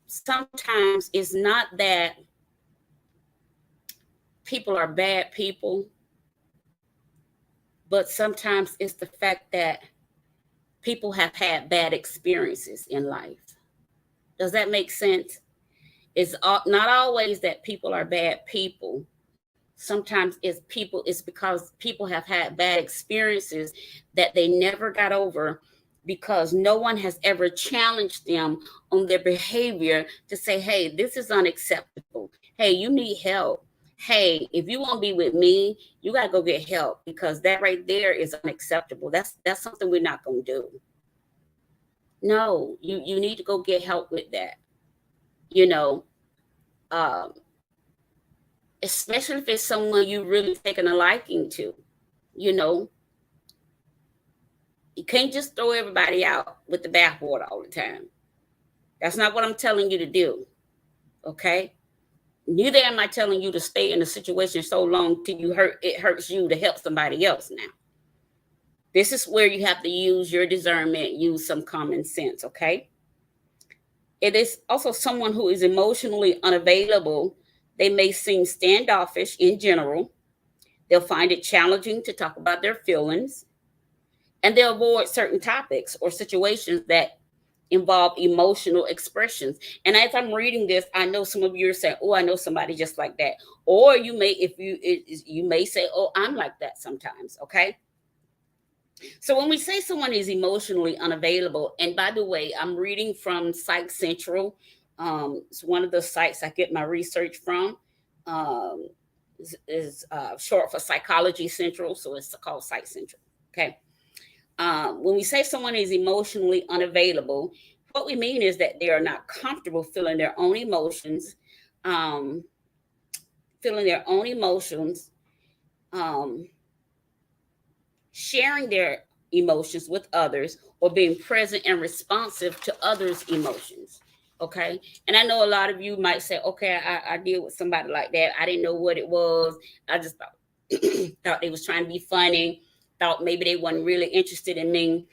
sometimes it's not that people are bad people, but sometimes it's the fact that people have had bad experiences in life. Does that make sense? It's not always that people are bad people. Sometimes it's because people have had bad experiences that they never got over, because no one has ever challenged them on their behavior to say, hey, this is unacceptable. Hey, you need help. Hey, if you want to be with me, you got to go get help, because that right there is unacceptable. That's something we're not going to do. No, you need to go get help with that. You know, especially if it's someone you really taken a liking to. You know, you can't just throw everybody out with the bathwater all the time. That's not what I'm telling you to do. Okay? Neither am I telling you to stay in a situation so long till it hurts you to help somebody else now. This is where you have to use your discernment, use some common sense, okay? It is also someone who is emotionally unavailable. They may seem standoffish in general. They'll find it challenging to talk about their feelings, and they'll avoid certain topics or situations that involve emotional expressions. And as I'm reading this, I know some of you are saying, oh, I know somebody just like that. Or you may, you may say, oh, I'm like that sometimes, okay? So when we say someone is emotionally unavailable, and by the way, I'm reading from Psych Central. It's one of the sites I get my research from. Is short for Psychology Central, so it's called Psych Central, okay? When we say someone is emotionally unavailable, what we mean is that they are not comfortable feeling their own emotions, sharing their emotions with others, or being present and responsive to others' emotions. Okay. And I know a lot of you might say, okay, I deal with somebody like that. I didn't know what it was. I just thought they was trying to be funny, thought maybe they weren't really interested in me.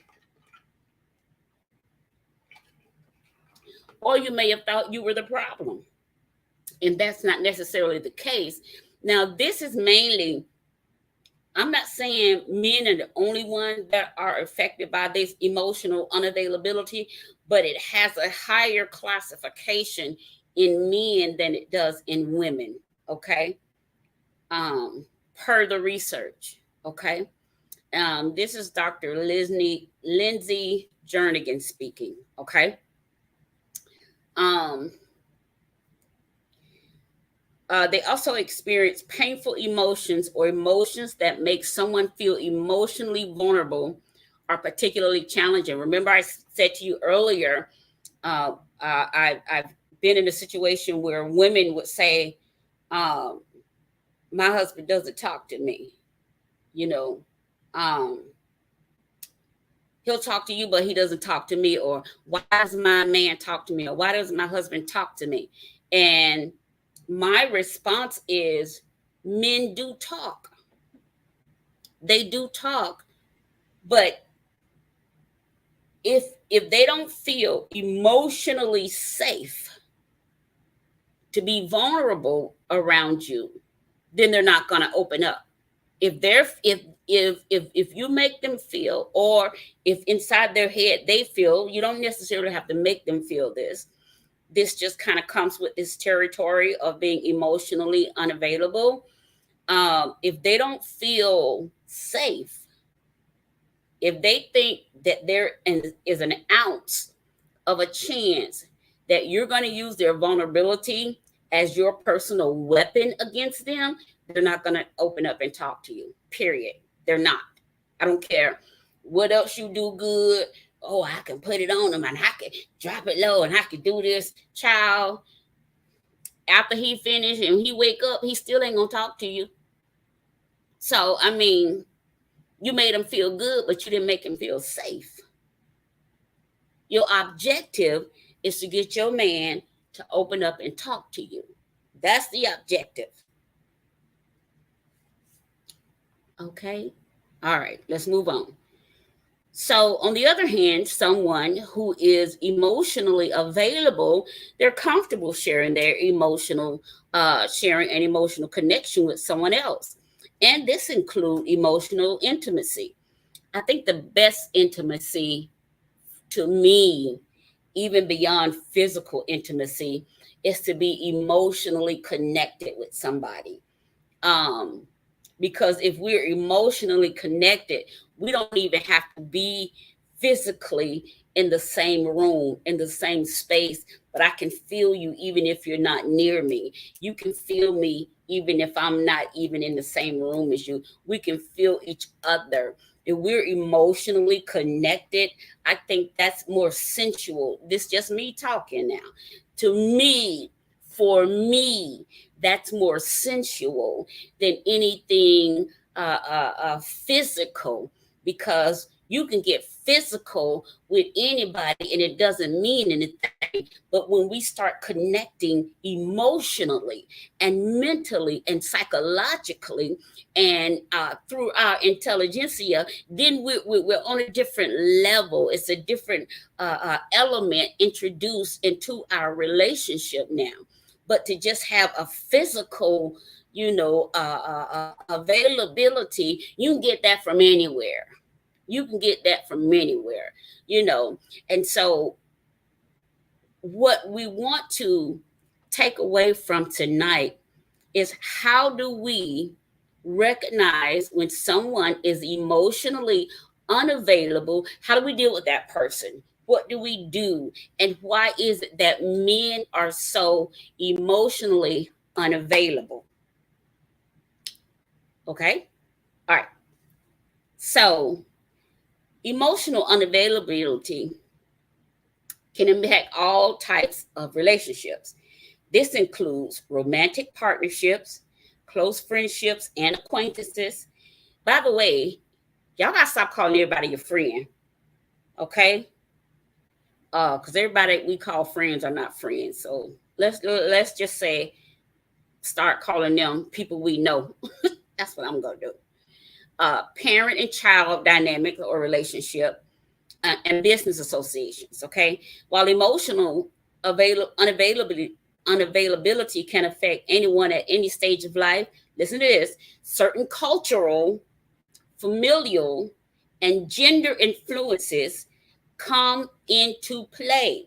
or you may have thought you were the problem. And that's not necessarily the case. Now, this is mainly, I'm not saying men are the only ones that are affected by this emotional unavailability, but it has a higher classification in men than it does in women. Okay. Per the research. Okay. This is Dr. Lindsay Jernigan speaking. Okay. They also experience painful emotions or emotions that make someone feel emotionally vulnerable are particularly challenging. Remember, I said to you earlier, I've been in a situation where women would say, my husband doesn't talk to me. You know, he'll talk to you, but he doesn't talk to me. Or why does my man talk to me? Or why does my husband talk to me? And my response is, men do talk. They do talk, but if they don't feel emotionally safe to be vulnerable around you, then they're not going to open up. If you make them feel, or if inside their head they feel, you don't necessarily have to make them feel this. This just kind of comes with this territory of being emotionally unavailable. If they don't feel safe, if they think that there is an ounce of a chance that you're going to use their vulnerability as your personal weapon against them, they're not going to open up and talk to you, period. They're not. I don't care what else you do good. Oh, I can put it on them and I can drop it low and I can do this. Child, after he finish and he wake up, he still ain't going to talk to you. So, I mean, you made him feel good, but you didn't make him feel safe. Your objective is to get your man to open up and talk to you. That's the objective. Okay. All right. Let's move on. So, on the other hand, someone who is emotionally available, they're comfortable sharing their sharing an emotional connection with someone else. And this includes emotional intimacy. I think the best intimacy to me, even beyond physical intimacy, is to be emotionally connected with somebody. Because if we're emotionally connected, we don't even have to be physically in the same room, in the same space, but I can feel you even if you're not near me. You can feel me even if I'm not even in the same room as you. We can feel each other. If we're emotionally connected, I think that's more sensual. This is just me talking now. To me, for me, that's more sensual than anything physical, because you can get physical with anybody and it doesn't mean anything. But when we start connecting emotionally and mentally and psychologically and through our intelligentsia, then we're on a different level. It's a different element introduced into our relationship now. But to just have a physical, availability, you can get that from anywhere. You can get that from anywhere, And so what we want to take away from tonight is, how do we recognize when someone is emotionally unavailable? How do we deal with that person? What do we do? And why is it that men are so emotionally unavailable? Okay. All right. So, emotional unavailability can impact all types of relationships. This includes romantic partnerships, close friendships, and acquaintances. By the way, y'all gotta stop calling everybody your friend, okay? Because everybody we call friends are not friends. So let's just say, start calling them people we know. That's what I'm gonna do. Parent and child dynamic or relationship, and business associations. Okay, while emotional Unavailability can affect anyone at any stage of life. Listen to this. Certain cultural, familial, and gender influences come into play.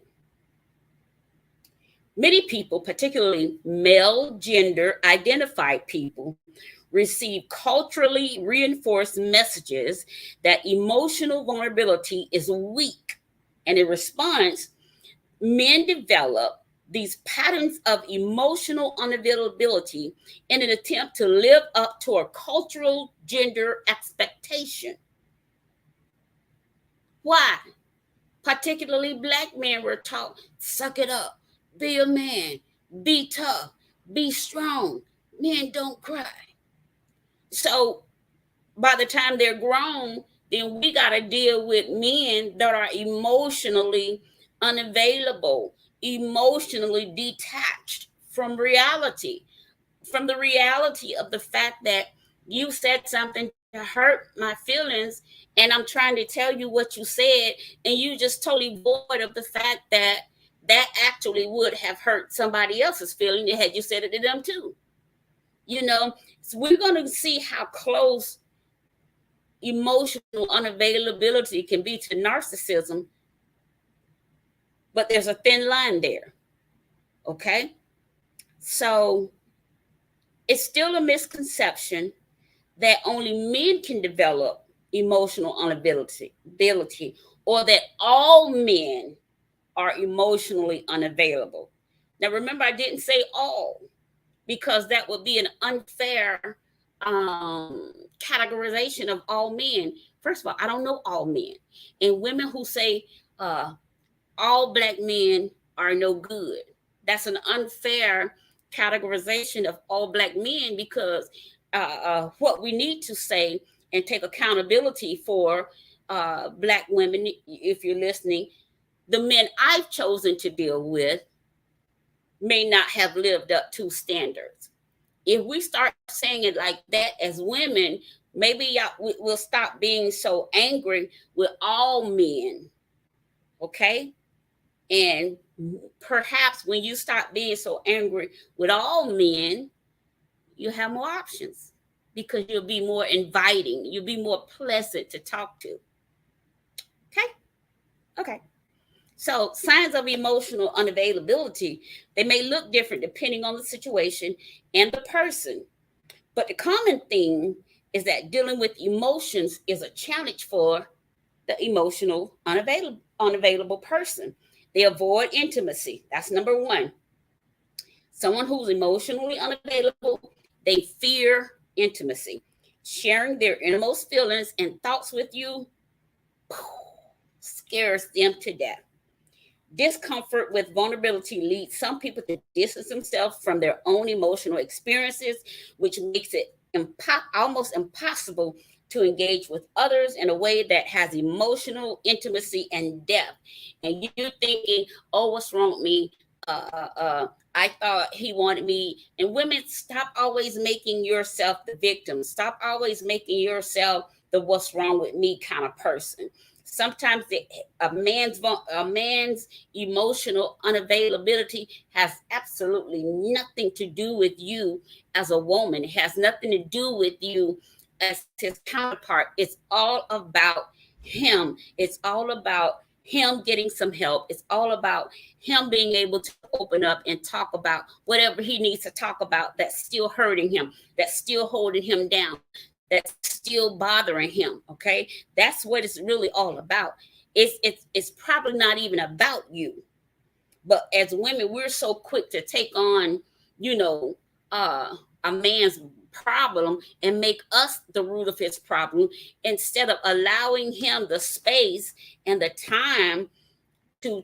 Many people, particularly male gender identified people, receive culturally reinforced messages that emotional vulnerability is weak. And in response, men develop these patterns of emotional unavailability in an attempt to live up to a cultural gender expectation. Why? Particularly black men were taught, suck it up, be a man, be tough, be strong. Men don't cry. So by the time they're grown, then we got to deal with men that are emotionally unavailable, emotionally detached from reality, from the reality of the fact that you said something to hurt my feelings, and I'm trying to tell you what you said, and you just totally void of the fact that that actually would have hurt somebody else's feeling had you said it to them too. So we're going to see how close emotional unavailability can be to narcissism, but there's a thin line there. Okay? So it's still a misconception that only men can develop emotional unavailability, or that all men are emotionally unavailable. Now, remember, I didn't say all, because that would be an unfair categorization of all men. First of all, I don't know all men. And women who say all black men are no good, that's an unfair categorization of all black men, because what we need to say and take accountability for, black women, if you're listening, the men I've chosen to deal with may not have lived up to standards. If we start saying it like that as women, maybe we'll stop being so angry with all men. Okay? And perhaps when you stop being so angry with all men, you have more options, because you'll be more inviting. You'll be more pleasant to talk to. Okay? Okay. So signs of emotional unavailability, they may look different depending on the situation and the person. But the common theme is that dealing with emotions is a challenge for the emotional unavailable person. They avoid intimacy. That's number one. Someone who's emotionally unavailable, they fear intimacy. Sharing their innermost feelings and thoughts with you scares them to death. Discomfort with vulnerability leads some people to distance themselves from their own emotional experiences, which makes it almost impossible to engage with others in a way that has emotional intimacy and depth. And you're thinking, oh, what's wrong with me? I thought he wanted me. And women, stop always making yourself the victim. Stop always making yourself the what's wrong with me kind of person. Sometimes a man's emotional unavailability has absolutely nothing to do with you as a woman. It has nothing to do with you as his counterpart. It's all about him. It's all about him getting some help. It's all about him being able to open up and talk about whatever he needs to talk about that's still hurting him, that's still holding him down, that's still bothering him. Okay, that's what it's really all about. It's probably not even about you, but as women, we're so quick to take on, a man's problem and make us the root of his problem, instead of allowing him the space and the time to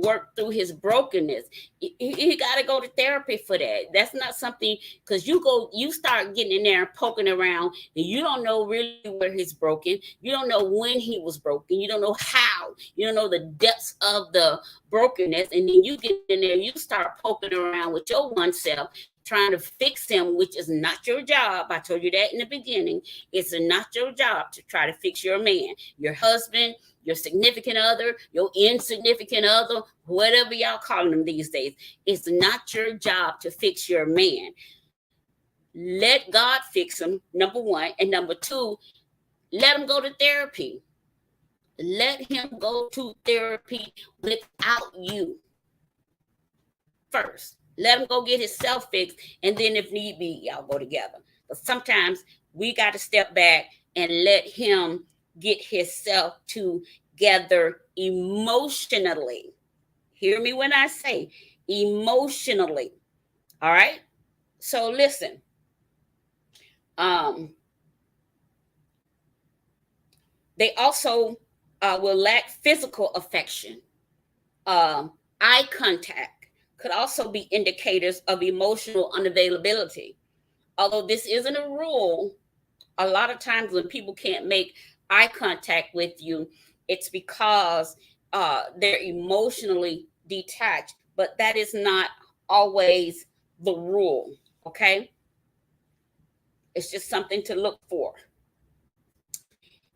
work through his brokenness. He got to go to therapy for that. That's not something, because you start getting in there and poking around, and you don't know really where he's broken. You don't know when he was broken. You don't know how. You don't know the depths of the brokenness. And then you get in there, you start poking around with your one self, trying to fix him, which is not your job. I told you that in the beginning. It's not your job to try to fix your man, your husband, your significant other, your insignificant other, whatever y'all calling them these days. It's not your job to fix your man. Let God fix him, number one. And number two, let him go to therapy. Let him go to therapy without you first. Let him go get himself fixed, and then if need be, y'all go together. But sometimes we got to step back and let him get himself together emotionally. Hear me when I say emotionally. All right? So listen. They also will lack physical affection. Eye contact could also be indicators of emotional unavailability. Although this isn't a rule, a lot of times when people can't make eye contact with you, it's because they're emotionally detached. But that is not always the rule, okay? It's just something to look for.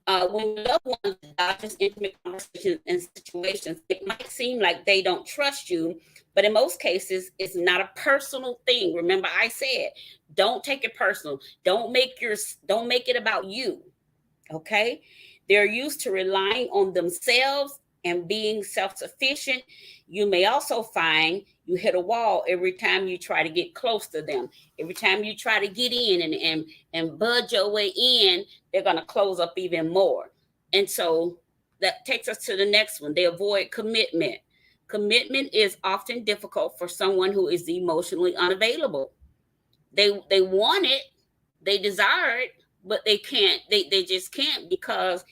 When loved ones dodge intimate conversations and situations, it might seem like they don't trust you, but in most cases, it's not a personal thing. Remember, I said, don't take it personal. Don't make it about you. Okay? They're used to relying on themselves and being self-sufficient. You may also find you hit a wall every time you try to get close to them. Every time you try to get in and budge your way in, they're going to close up even more. And so that takes us to the next one. They avoid commitment. Commitment is often difficult for someone who is emotionally unavailable. They want it, they desire it, but they can't. They just can't, because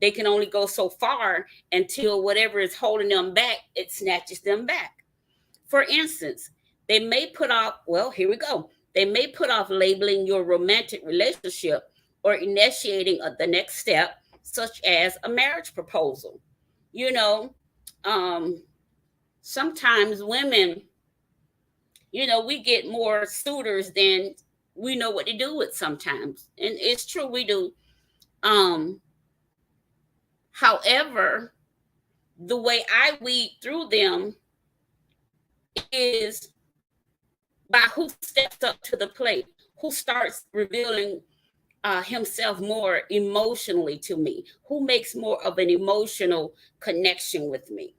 they can only go so far until whatever is holding them back, it snatches them back. For instance, they may put off, well, here we go. They may put off labeling your romantic relationship or initiating the next step, such as a marriage proposal. You know, sometimes women, we get more suitors than we know what to do with sometimes. And it's true, we do. However, the way I weed through them is by who steps up to the plate, who starts revealing himself more emotionally to me, who makes more of an emotional connection with me.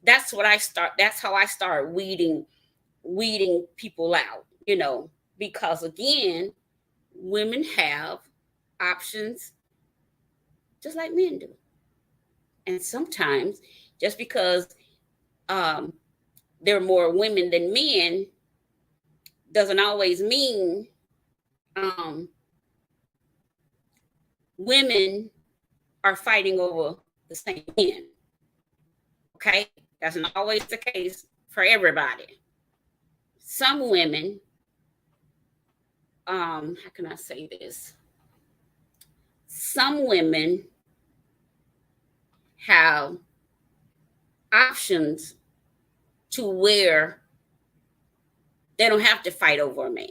That's how I start weeding people out, because again, women have options just like men do. And sometimes just because there are more women than men doesn't always mean women are fighting over the same men. Okay? That's not always the case for everybody. Some women, how can I say this? Some women have options to where they don't have to fight over a man.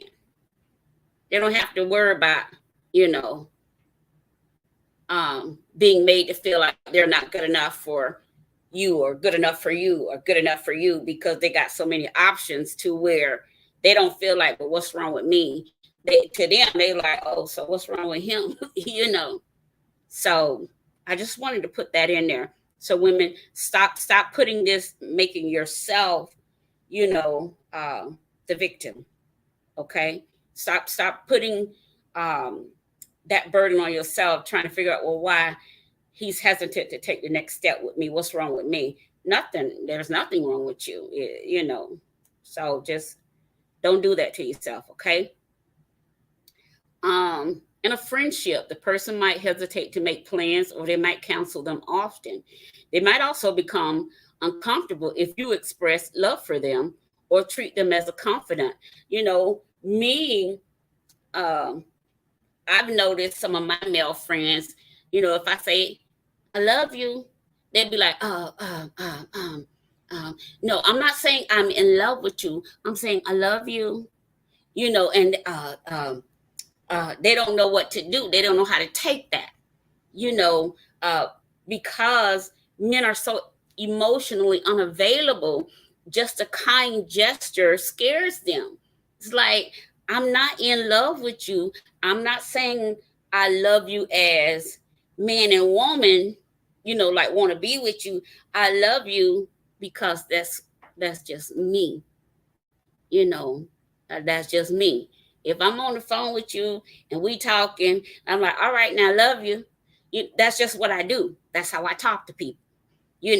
They don't have to worry about, being made to feel like they're not good enough for you, or good enough for you, or good enough for you, because they got so many options to where they don't feel like, well, what's wrong with me? To them, they're like, oh, so what's wrong with him? So I just wanted to put that in there. So women, stop putting this, making yourself, the victim. Okay. Stop putting that burden on yourself, trying to figure out, well, why he's hesitant to take the next step with me. What's wrong with me? Nothing. There's nothing wrong with you, So just don't do that to yourself. Okay. In a friendship, the person might hesitate to make plans, or they might cancel them often. They might also become uncomfortable if you express love for them or treat them as a confidant. Me, I've noticed some of my male friends, if I say, I love you, they'd be like, no, I'm not saying I'm in love with you. I'm saying I love you. and they don't know what to do. They don't know how to take that, you know, because men are so emotionally unavailable. Just a kind gesture scares them. It's like, I'm not in love with you. I'm not saying I love you as man and woman, like want to be with you. I love you because that's just me, you know, that's just me. If I'm on the phone with you and we talking, I'm like, all right, now I love you. That's just what I do. That's how I talk to people. You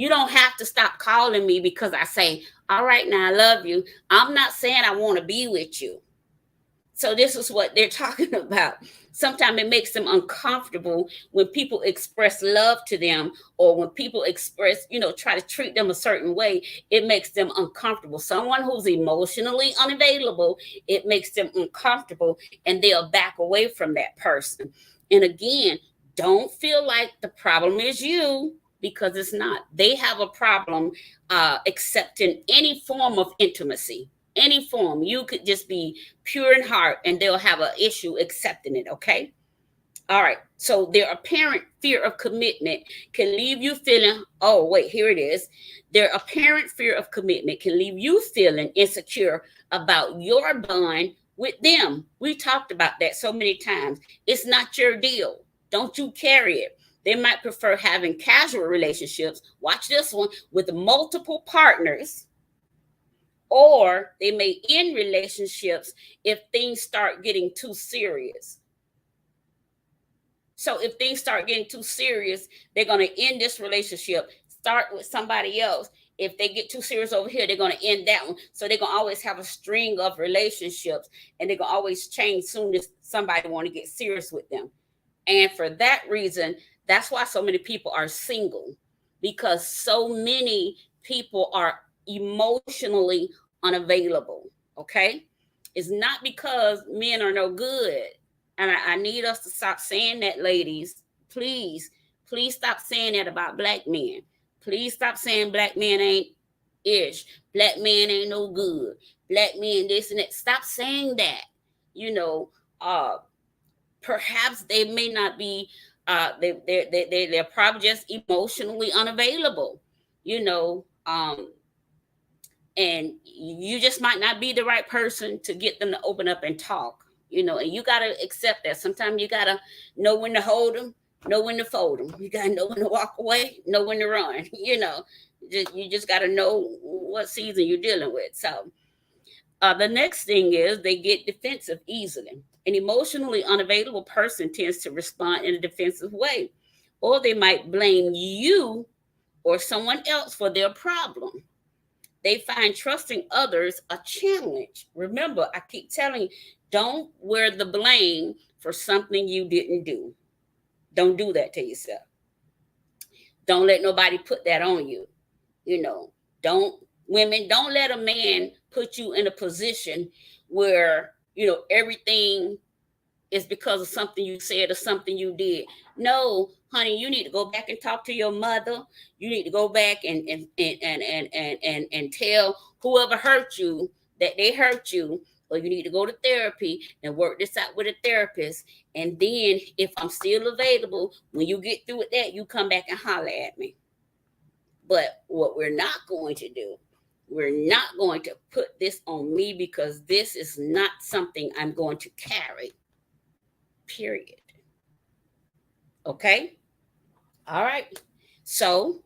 don't have to stop calling me because I say, all right, now I love you. I'm not saying I want to be with you. So this is what they're talking about. Sometimes it makes them uncomfortable when people express love to them, or when people express, try to treat them a certain way. It makes them uncomfortable. Someone who's emotionally unavailable, it makes them uncomfortable, and they'll back away from that person. And again, don't feel like the problem is you, because it's not. They have a problem accepting any form of intimacy. Any form. You could just be pure in heart and they'll have an issue accepting it. Okay. All right. So their apparent fear of commitment can leave you feeling, oh, wait, here it is. Their apparent fear of commitment can leave you feeling insecure about your bond with them. We talked about that so many times. It's not your deal. Don't you carry it. They might prefer having casual relationships. Watch this one, with multiple partners. Or they may end relationships if things start getting too serious. So if things start getting too serious, they're going to end this relationship, start with somebody else. If they get too serious over here, they're going to end that one. So they're going to always have a string of relationships, and they're going to always change soon as somebody want to get serious with them. And for that reason, that's why so many people are single, because so many people are emotionally unavailable. Okay. It's not because men are no good. And I need us to stop saying that, ladies. Please stop saying that about black men. Please stop saying black men ain't ish. Black men ain't no good. Black men this and that. Stop saying that. Perhaps they may not be, they're probably just emotionally unavailable, and you just might not be the right person to get them to open up and talk, and you got to accept that. Sometimes you got to know when to hold them, know when to fold them. You got to know when to walk away, know when to run. You just got to know what season you're dealing with. So the next thing is they get defensive easily. An emotionally unavailable person tends to respond in a defensive way, or they might blame you or someone else for their problem. They find trusting others a challenge. Remember, I keep telling you, don't wear the blame for something you didn't do. Don't do that to yourself. Don't let nobody put that on you. Don't let a man put you in a position where, everything is because of something you said or something you did. No, honey, you need to go back and talk to your mother. You need to go back and tell whoever hurt you that they hurt you, or you need to go to therapy and work this out with a therapist. And then if I'm still available, when you get through with that, you come back and holler at me. But what we're not going to do, we're not going to put this on me, because this is not something I'm going to carry. Period. Okay. All right. So,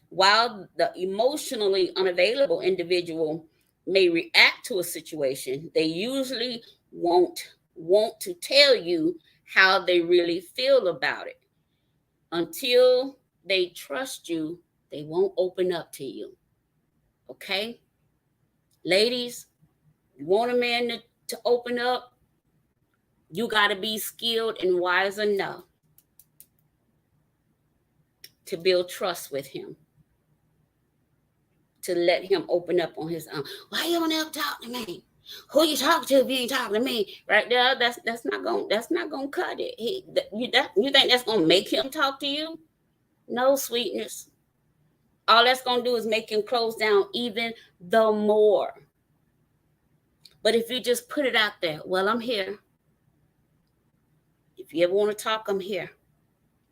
while the emotionally unavailable individual may react to a situation, they usually won't want to tell you how they really feel about it. Until they trust you, they won't open up to you. Okay. Ladies, you want a man to open up, you got to be skilled and wise enough to build trust with him, to let him open up on his own. Why you don't ever talk to me? Who you talking to if you ain't talking to me? Right there, that's not gonna cut it. You think that's gonna make him talk to you? No, sweetness. All that's gonna do is make him close down even the more. But if you just put it out there, well, I'm here. If you ever want to talk, I'm here.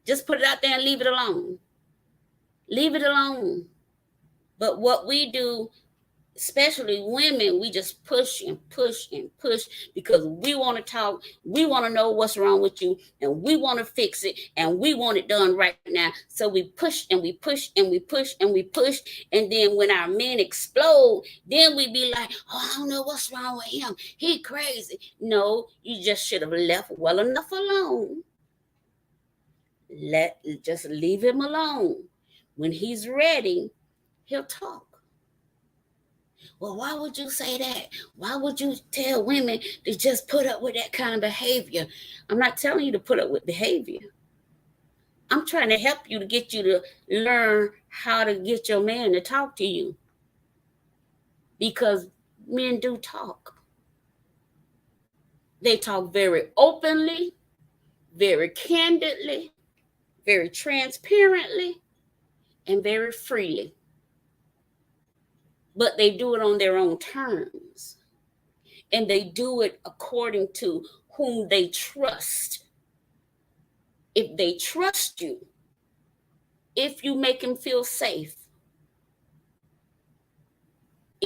Just put it out there and leave it alone. Leave it alone. But what we do, especially women, we just push and push and push because we want to talk. We want to know what's wrong with you, and we want to fix it, and we want it done right now. So we push and we push and we push and we push. And then when our men explode, then we be like, oh, I don't know what's wrong with him. He crazy. No, you just should have left well enough alone. Just leave him alone. When he's ready, he'll talk. Well, why would you say that? Why would you tell women to just put up with that kind of behavior? I'm not telling you to put up with behavior. I'm trying to help you to get you to learn how to get your man to talk to you. Because men do talk. They talk very openly, very candidly, very transparently, and very freely. But they do it on their own terms. And they do it according to whom they trust. If they trust you, if you make him feel safe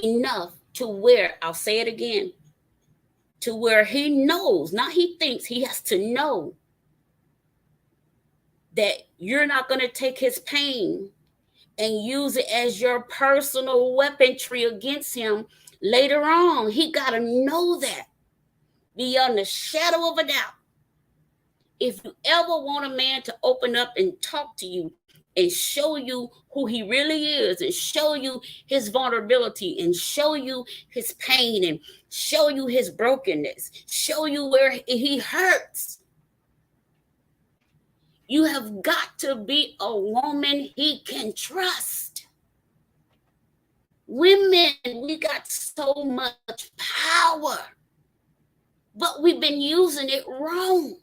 enough to where, I'll say it again, to where he knows, not he thinks, he has to know that you're not going to take his pain and use it as your personal weaponry against him later on. He got to know that beyond the shadow of a doubt. If you ever want a man to open up and talk to you and show you who he really is and show you his vulnerability and show you his pain and show you his brokenness, show you where he hurts, you have got to be a woman he can trust. Women, we got so much power, but we've been using it wrong.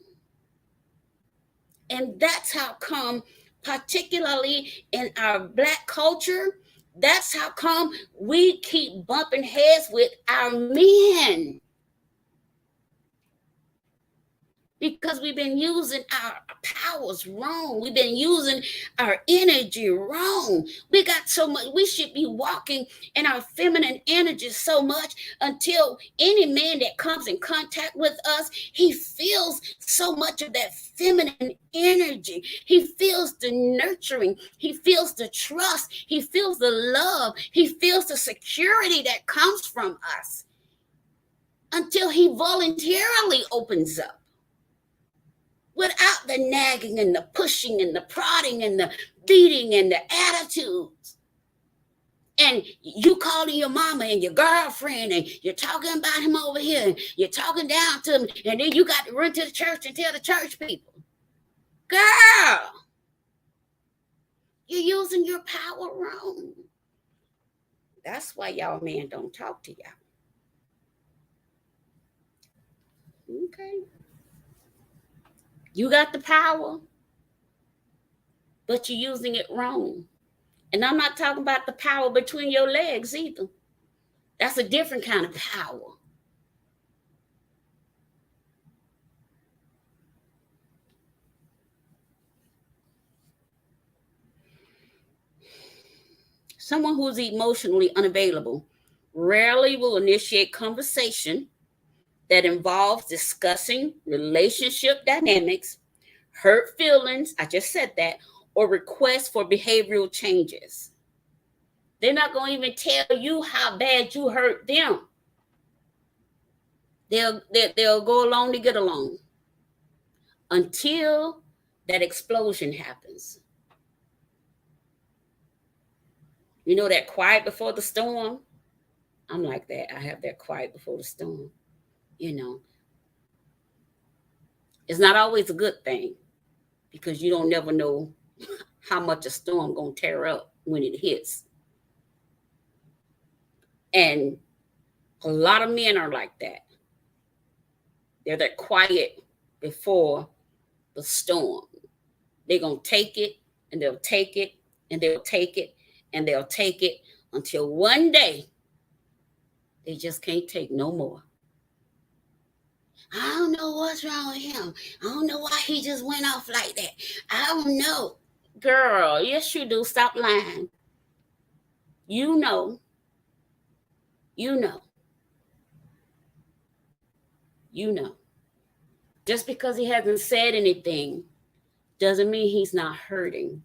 And that's how come, particularly in our Black culture, that's how come we keep bumping heads with our men. Because we've been using our powers wrong. We've been using our energy wrong. We got so much. We should be walking in our feminine energy so much until any man that comes in contact with us, he feels so much of that feminine energy. He feels the nurturing. He feels the trust. He feels the love. He feels the security that comes from us until he voluntarily opens up. Without the nagging and the pushing and the prodding and the beating and the attitudes. And you calling your mama and your girlfriend and you're talking about him over here and you're talking down to him, and then you got to run to the church and tell the church people, girl, you're using your power wrong. That's why y'all men don't talk to y'all. Okay. You got the power, but you're using it wrong. And I'm not talking about the power between your legs either. That's a different kind of power. Someone who's emotionally unavailable rarely will initiate conversation that involves discussing relationship dynamics, hurt feelings, I just said that, or requests for behavioral changes. They're not going to even tell you how bad you hurt them. They'll go along to get along until that explosion happens. You know that quiet before the storm? I'm like that. I have that quiet before the storm. You know, it's not always a good thing because you don't never know how much a storm gonna tear up when it hits. And a lot of men are like that. They're that quiet before the storm. They're gonna take it and they'll take it and they'll take it and they'll take it until one day they just can't take no more. I don't know what's wrong with him. I don't know why he just went off like that. I don't know. Girl, yes you do. Stop lying. You know. You know. You know. Just because he hasn't said anything doesn't mean he's not hurting.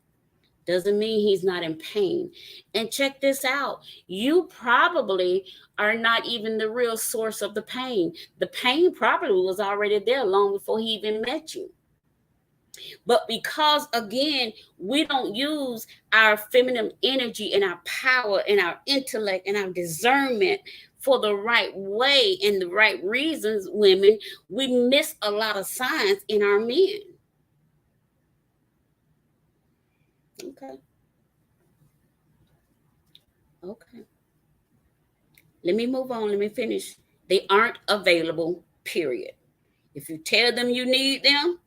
Doesn't mean he's not in pain. And check this out. You probably are not even the real source of the pain. The pain probably was already there long before he even met you. But because, again, we don't use our feminine energy and our power and our intellect and our discernment for the right way and the right reasons, women, we miss a lot of signs in our men. Okay. Okay. Let me move on. Let me finish. They aren't available, period. If you tell them you need them,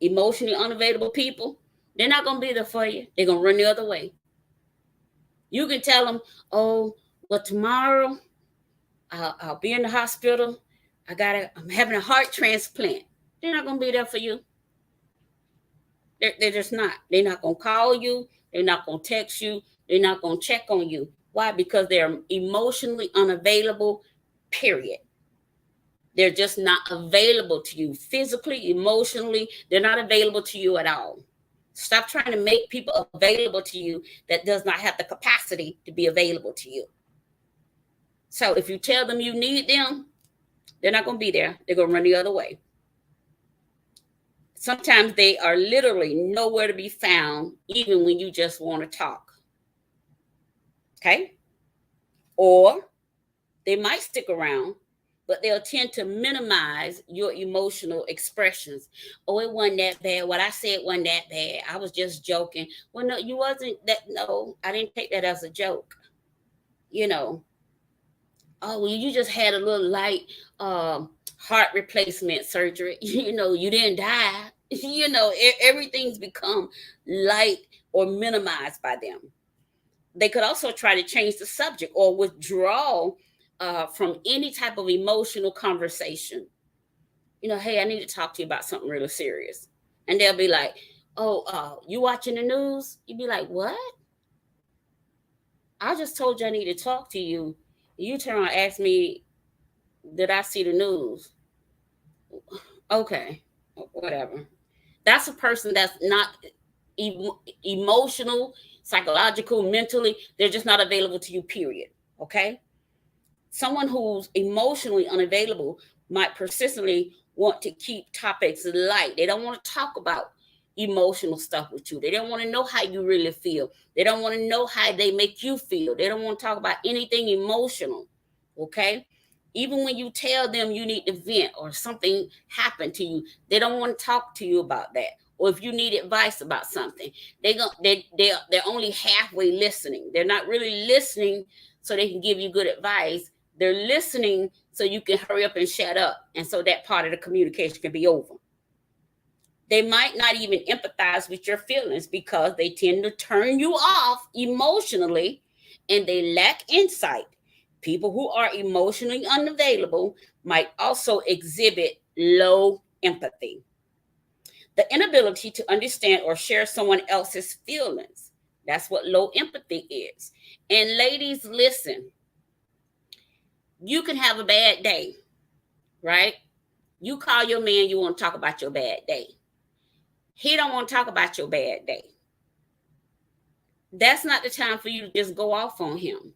emotionally unavailable people, they're not going to be there for you. They're going to run the other way. You can tell them, oh, well, tomorrow I'll be in the hospital. I'm having a heart transplant. They're not going to be there for you. They're just not. They're not going to call you. They're not going to text you. They're not going to check on you. Why? Because they're emotionally unavailable, period. They're just not available to you physically, emotionally. They're not available to you at all. Stop trying to make people available to you that does not have the capacity to be available to you. So if you tell them you need them, they're not going to be there. They're going to run the other way. Sometimes they are literally nowhere to be found, even when you just want to talk. Okay? Or they might stick around, but they'll tend to minimize your emotional expressions. Oh, it wasn't that bad. What I said wasn't that bad. I was just joking. Well, no, you wasn't that. No, I didn't take that as a joke. You know, oh, well, you just had a little light heart replacement surgery. You know, you didn't die. You know, everything's become light or minimized by them. They could also try to change the subject or withdraw from any type of emotional conversation. You know, hey, I need to talk to you about something really serious. And they'll be like, oh, you watching the news? You'd be like, what? I just told you I need to talk to you. You turn around and ask me, did I see the news? Okay, whatever. That's a person that's not emotional, psychological, mentally. They're just not available to you, period. Okay? Someone who's emotionally unavailable might persistently want to keep topics light. They don't want to talk about emotional stuff with you. They don't want to know how you really feel. They don't want to know how they make you feel. They don't want to talk about anything emotional. Okay? Even when you tell them you need to vent or something happened to you, they don't want to talk to you about that. Or if you need advice about something, they're only halfway listening. They're not really listening so they can give you good advice. They're listening so you can hurry up and shut up. And so that part of the communication can be over. They might not even empathize with your feelings because they tend to turn you off emotionally and they lack insight. People who are emotionally unavailable might also exhibit low empathy. The inability to understand or share someone else's feelings. That's what low empathy is. And ladies, listen. You can have a bad day, right? You call your man, you want to talk about your bad day. He don't want to talk about your bad day. That's not the time for you to just go off on him.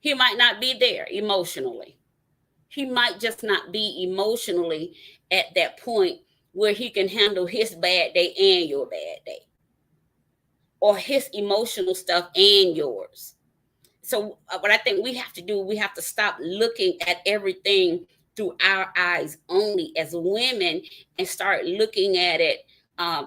He might not be there emotionally. He might just not be emotionally at that point where he can handle his bad day and your bad day. Or his emotional stuff and yours. So what I think we have to do, we have to stop looking at everything through our eyes only as women and start looking at it,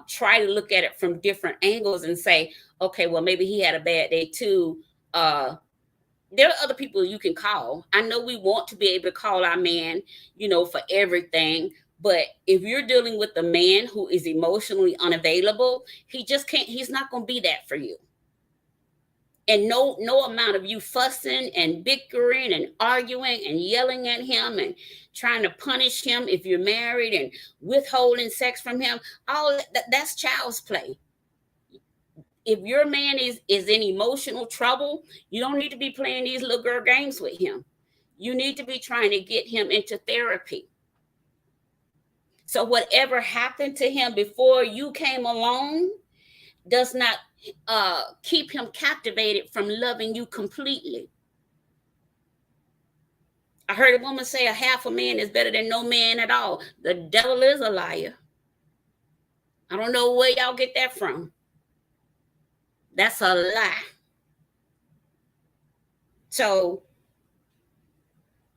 try to look at it from different angles and say, okay, well, maybe he had a bad day too. There are other people you can call. I know we want to be able to call our man, for everything. But if you're dealing with a man who is emotionally unavailable, he just can't, he's not going to be that for you. And no amount of you fussing and bickering and arguing and yelling at him and trying to punish him if you're married and withholding sex from him, all that's child's play. If your man is in emotional trouble, you don't need to be playing these little girl games with him. You need to be trying to get him into therapy. So whatever happened to him before you came along does not keep him captivated from loving you completely. I heard a woman say a half a man is better than no man at all. The devil is a liar. I don't know where y'all get that from. That's a lie. So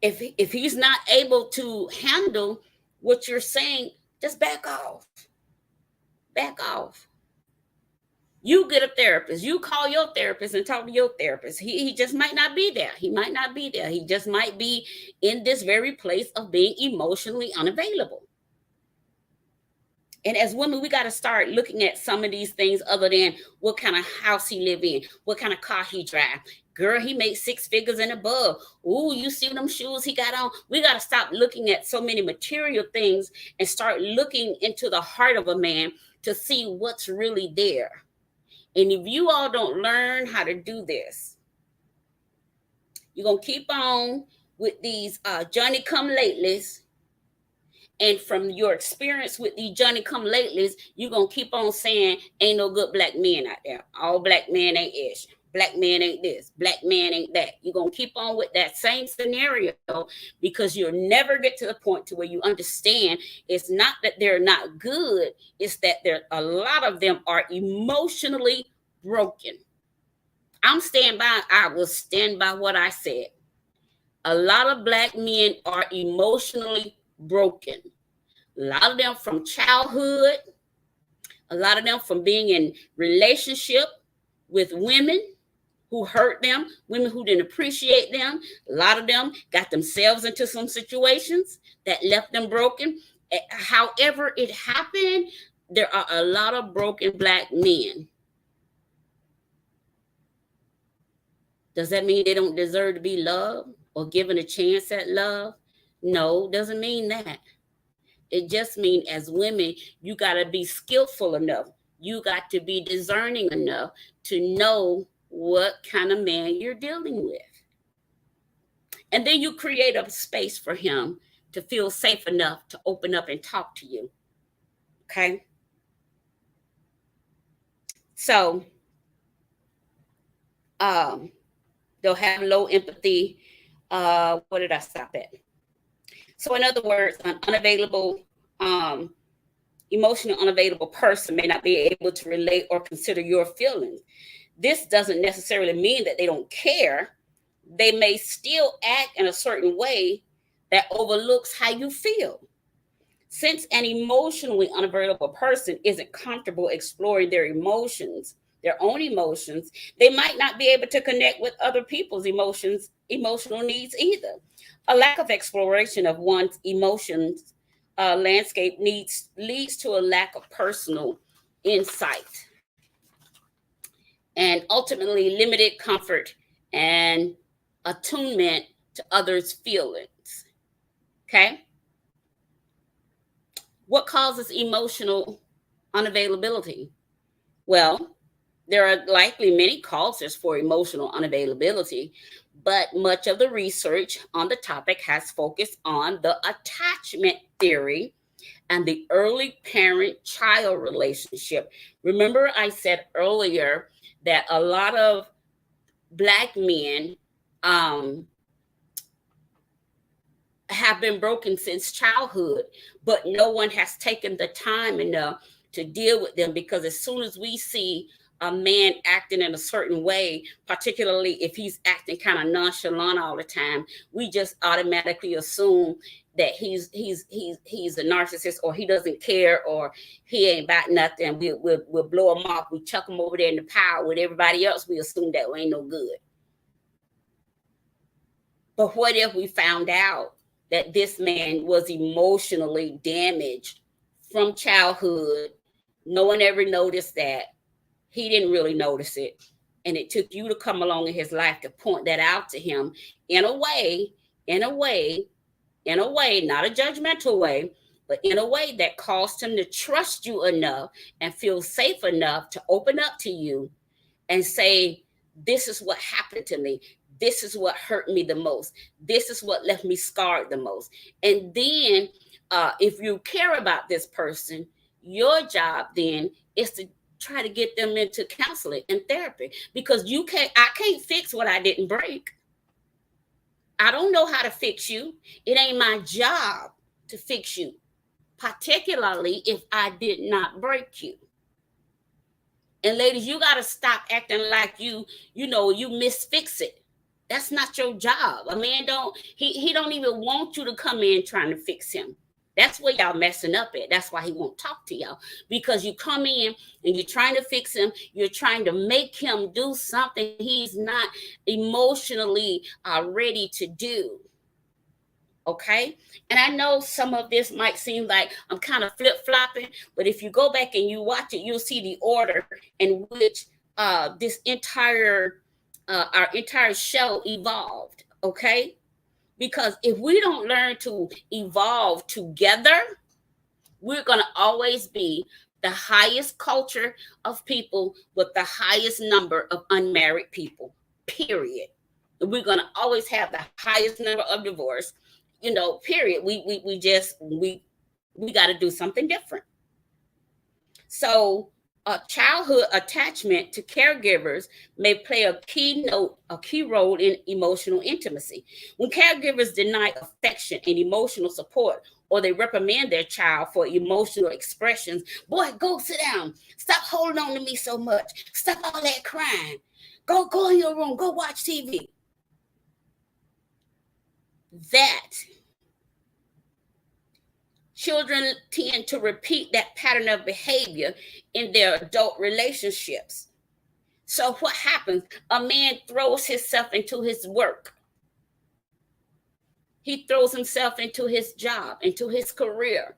if he's not able to handle what you're saying, just back off. Back off. You get a therapist. You call your therapist and talk to your therapist. He just might not be there. He might not be there. He just might be in this very place of being emotionally unavailable. And as women, we got to start looking at some of these things other than what kind of house he live in, what kind of car he drive. Girl, he makes 6 figures and above. Ooh, you see them shoes he got on? We got to stop looking at so many material things and start looking into the heart of a man to see what's really there. And if you all don't learn how to do this, you're going to keep on with these Johnny-come-latelys. And from your experience with these Johnny-come-latelys, you're going to keep on saying, ain't no good black men out there. All black men ain't ish. Black man ain't this. Black man ain't that. You're going to keep on with that same scenario because you'll never get to the point to where you understand it's not that they're not good. It's that a lot of them are emotionally broken. I will stand by what I said. A lot of black men are emotionally broken. A lot of them from childhood. A lot of them from being in relationship with women who hurt them, women who didn't appreciate them. A lot of them got themselves into some situations that left them broken. However it happened, there are a lot of broken black men. Does that mean they don't deserve to be loved or given a chance at love? No, doesn't mean that. It just means as women, you got to be skillful enough. You got to be discerning enough to know what kind of man you're dealing with. And then you create a space for him to feel safe enough to open up and talk to you. Okay? So, they'll have low empathy. What did I stop at? So in other words, an unavailable, emotionally unavailable person may not be able to relate or consider your feelings. This doesn't necessarily mean that they don't care. They may still act in a certain way that overlooks how you feel. Since an emotionally unavailable person isn't comfortable exploring their emotions, their own emotions, they might not be able to connect with other people's emotional needs either. A lack of exploration of one's emotions landscape leads to a lack of personal insight and ultimately limited comfort and attunement to others' feelings. Okay? What causes emotional unavailability? Well, there are likely many causes for emotional unavailability, but much of the research on the topic has focused on the attachment theory and the early parent-child relationship. Remember, I said earlier that a lot of Black men have been broken since childhood, but no one has taken the time enough to deal with them, because as soon as we see a man acting in a certain way, particularly if he's acting kind of nonchalant all the time, we just automatically assume that he's a narcissist, or he doesn't care, or he ain't about nothing. We'll blow him off. We chuck him over there in the pile with everybody else. We assume that we ain't no good. But what if we found out that this man was emotionally damaged from childhood? No one ever noticed that. He didn't really notice it. And it took you to come along in his life to point that out to him in a way, in a way, in a way, not a judgmental way, but in a way that caused him to trust you enough and feel safe enough to open up to you and say, this is what happened to me. This is what hurt me the most. This is what left me scarred the most. And then if you care about this person, your job then is to try to get them into counseling and therapy, because I can't fix what I didn't break. I don't know how to fix you. It ain't my job to fix you, particularly if I did not break you. And ladies, you got to stop acting like you misfix it. That's not your job. A man he don't even want you to come in trying to fix him. That's where y'all messing up at. That's why he won't talk to y'all, because you come in and you're trying to fix him. You're trying to make him do something he's not emotionally ready to do. Okay. And I know some of this might seem like I'm kind of flip-flopping, but if you go back and you watch it, you'll see the order in which this our entire show evolved. Okay. Because if we don't learn to evolve together, we're going to always be the highest culture of people with the highest number of unmarried people, period. We're going to always have the highest number of divorce, period. We got to do something different. So childhood attachment to caregivers may play a key role in emotional intimacy. When caregivers deny affection and emotional support, or they reprimand their child for emotional expressions, boy, go sit down. Stop holding on to me so much. Stop all that crying. Go in your room. Go watch TV. That children tend to repeat that pattern of behavior in their adult relationships. So what happens? A man throws himself into his work. He throws himself into his job, into his career.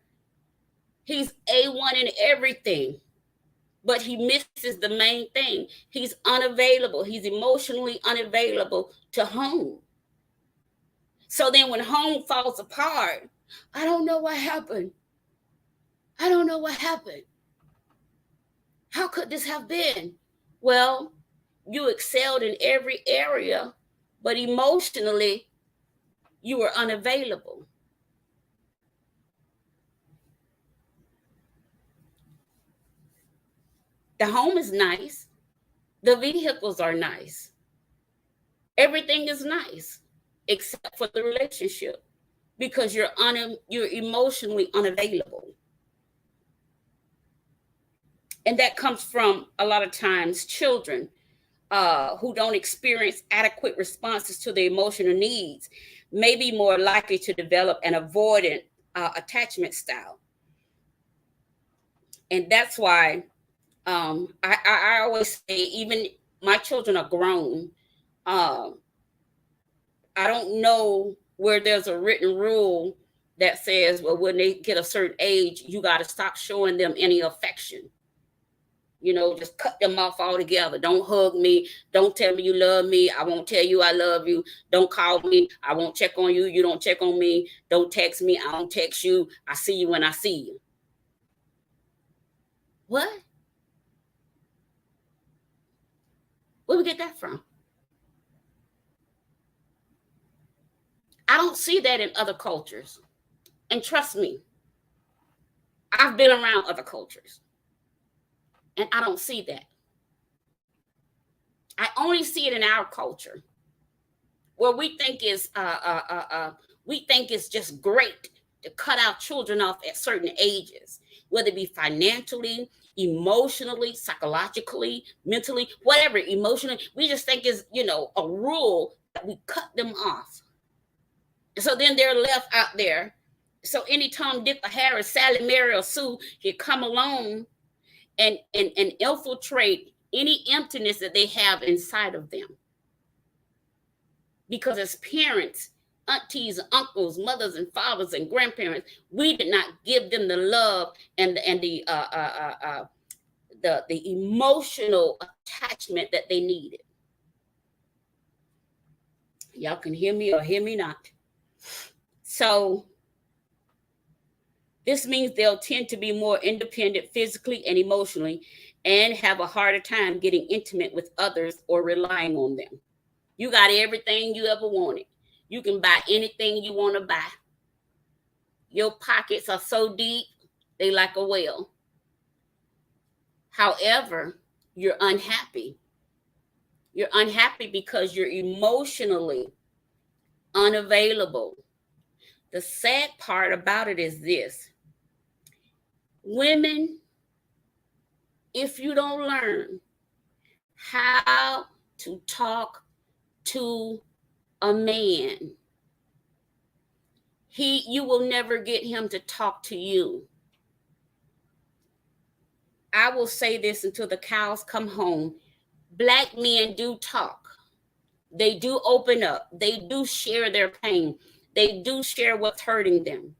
He's A1 in everything, but he misses the main thing. He's unavailable. He's emotionally unavailable to home. So then when home falls apart, I don't know what happened. I don't know what happened. How could this have been? Well, you excelled in every area, but emotionally, you were unavailable. The home is nice. The vehicles are nice. Everything is nice, except for the relationship, because you're emotionally unavailable. And that comes from a lot of times children who don't experience adequate responses to their emotional needs may be more likely to develop an avoidant attachment style. And that's why I always say, even my children are grown. I don't know where there's a written rule that says, well, when they get a certain age, you got to stop showing them any affection. Just cut them off altogether. Don't hug me. Don't tell me you love me. I won't tell you I love you. Don't call me. I won't check on you. You don't check on me. Don't text me. I don't text you. I see you when I see you. What? Where we get that from? I don't see that in other cultures. And trust me, I've been around other cultures. And I don't see that. I only see it in our culture, where we think it's just great to cut our children off at certain ages, whether it be financially, emotionally, psychologically, mentally, whatever, emotionally. We just think is a rule that we cut them off. So then they're left out there. So any Tom, Dick, or Harry, Sally, Mary, or Sue can come along and infiltrate any emptiness that they have inside of them. Because as parents, aunties, uncles, mothers, and fathers, and grandparents, we did not give them the love and the emotional attachment that they needed. Y'all can hear me or hear me not. So this means they'll tend to be more independent physically and emotionally and have a harder time getting intimate with others or relying on them. You got everything you ever wanted. You can buy anything you want to buy. Your pockets are so deep, they like a whale. However, you're unhappy. You're unhappy because you're emotionally unavailable. The sad part about it is this. Women, if you don't learn how to talk to a man, you will never get him to talk to you. I will say this until the cows come home. Black men do talk. They do open up. They do share their pain. They do share what's hurting them.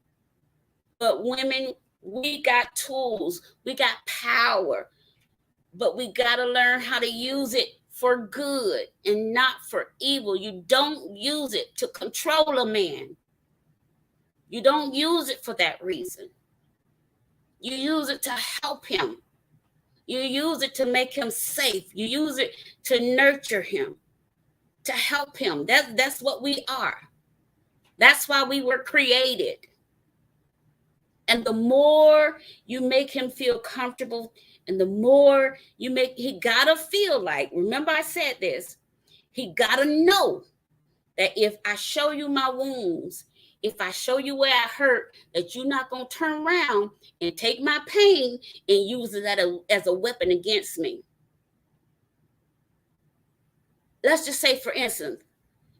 But women, we got tools. We got power. But we got to learn how to use it for good and not for evil. You don't use it to control a man. You don't use it for that reason. You use it to help him. You use it to make him safe. You use it to nurture him, to help him. That's what we are. That's why we were created. And the more you make him feel comfortable, and the more he gotta feel like, remember I said this, he gotta know that if I show you my wounds, if I show you where I hurt, that you're not gonna turn around and take my pain and use it as a weapon against me. Let's just say, for instance,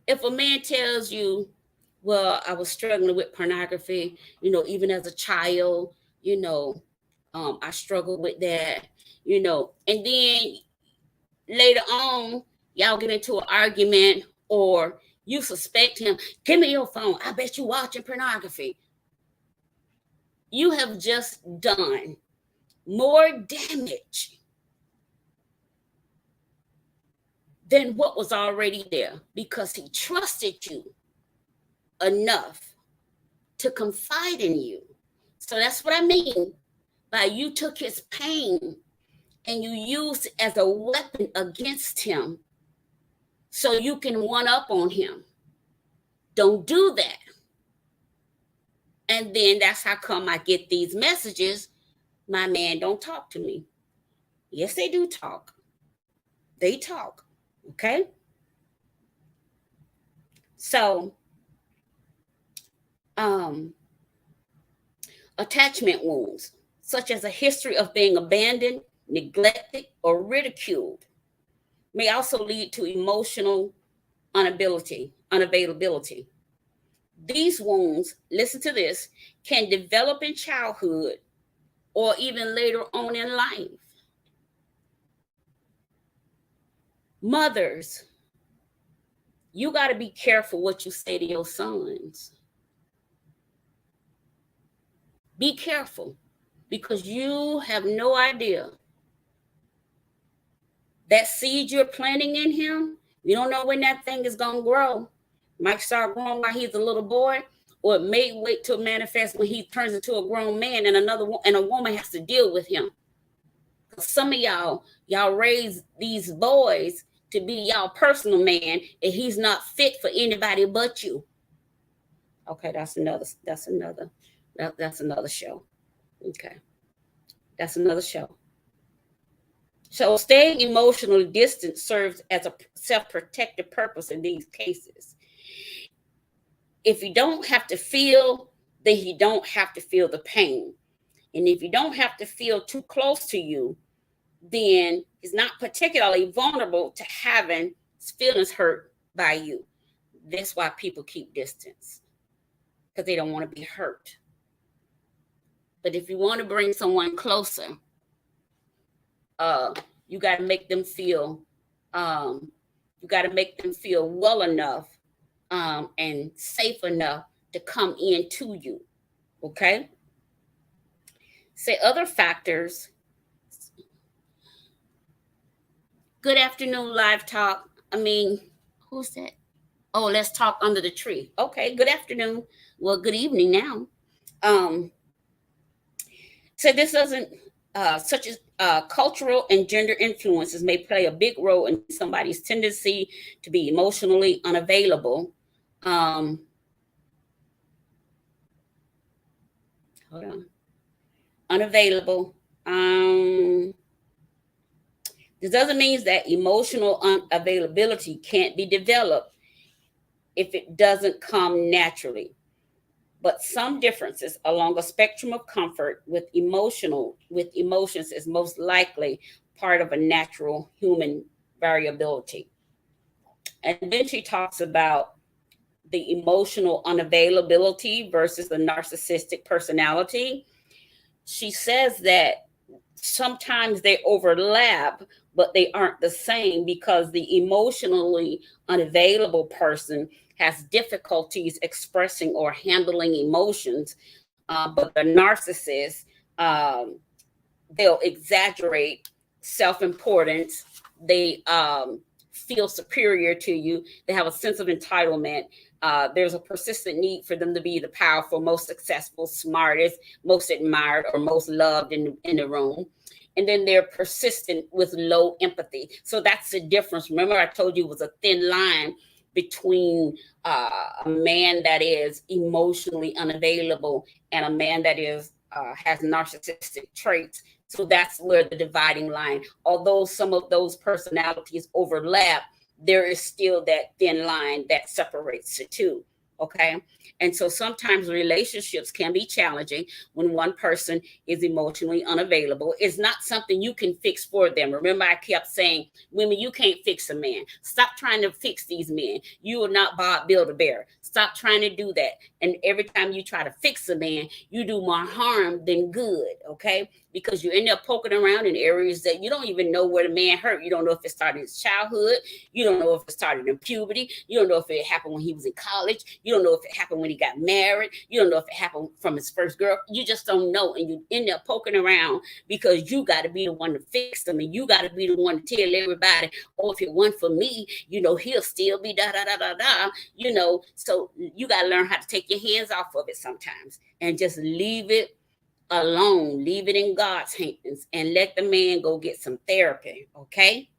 if a man tells you, well, I was struggling with pornography, even as a child, I struggled with that, and then later on, y'all get into an argument or you suspect him, give me your phone. I bet you watching pornography. You have just done more damage than what was already there because he trusted you enough to confide in you. So that's what I mean by you took his pain and you used it as a weapon against him so you can one up on him. Don't do that. And then that's how come I get these messages. My man don't talk to me. Yes, they do talk. They talk. Okay? So, attachment wounds, such as a history of being abandoned, neglected, or ridiculed, may also lead to emotional unavailability. These wounds, listen to this, can develop in childhood or even later on in life. Mothers, you got to be careful what you say to your sons. Be careful, because you have no idea. That seed you're planting in him, you don't know when that thing is going to grow. It might start growing while he's a little boy, or it may wait to manifest when he turns into a grown man and a woman has to deal with him. Some of y'all raise these boys to be y'all personal man, and he's not fit for anybody but you. Okay, that's another show. Okay, that's another show. So staying emotionally distant serves as a self-protective purpose in these cases. If you don't have to feel, then you don't have to feel the pain. And if you don't have to feel too close to you, then he's not particularly vulnerable to having his feelings hurt by you. That's why people keep distance, because they don't want to be hurt. But if you want to bring someone closer, you got to make them feel, well enough and safe enough to come into you. Okay. Say other factors Good afternoon, Live Talk. Who's that? Oh, let's talk under the tree. Okay, good afternoon. Well, good evening now. Um, so this doesn't, such as cultural and gender influences may play a big role in somebody's tendency to be emotionally unavailable. Um, hold on. Unavailable. This doesn't mean that emotional unavailability can't be developed if it doesn't come naturally. But some differences along a spectrum of comfort with emotions is most likely part of a natural human variability. And then she talks about the emotional unavailability versus the narcissistic personality. She says that sometimes they overlap, but they aren't the same because the emotionally unavailable person has difficulties expressing or handling emotions, but the narcissist, they'll exaggerate self-importance. They feel superior to you. They have a sense of entitlement. There's a persistent need for them to be the powerful, most successful, smartest, most admired, or most loved in the room. And then they're persistent with low empathy. So that's the difference. Remember, I told you it was a thin line between a man that is emotionally unavailable and a man that is has narcissistic traits. So that's where the dividing line. Although some of those personalities overlap, there is still that thin line that separates the two. Okay. And so sometimes relationships can be challenging when one person is emotionally unavailable. It's not something you can fix for them. Remember, I kept saying, women, you can't fix a man. Stop trying to fix these men. You will not build a bear. Stop trying to do that. And every time you try to fix a man, you do more harm than good. Okay. Because you end up poking around in areas that you don't even know where the man hurt. You don't know if it started in his childhood. You don't know if it started in puberty. You don't know if it happened when he was in college. You don't know if it happened when he got married. You don't know if it happened from his first girl. You just don't know. And you end up poking around because you got to be the one to fix them. And you got to be the one to tell everybody, oh, if it weren't for me, he'll still be da-da-da-da-da. So you got to learn how to take your hands off of it sometimes and just leave it alone. Leave it in God's hands and let the man go get some therapy. Okay.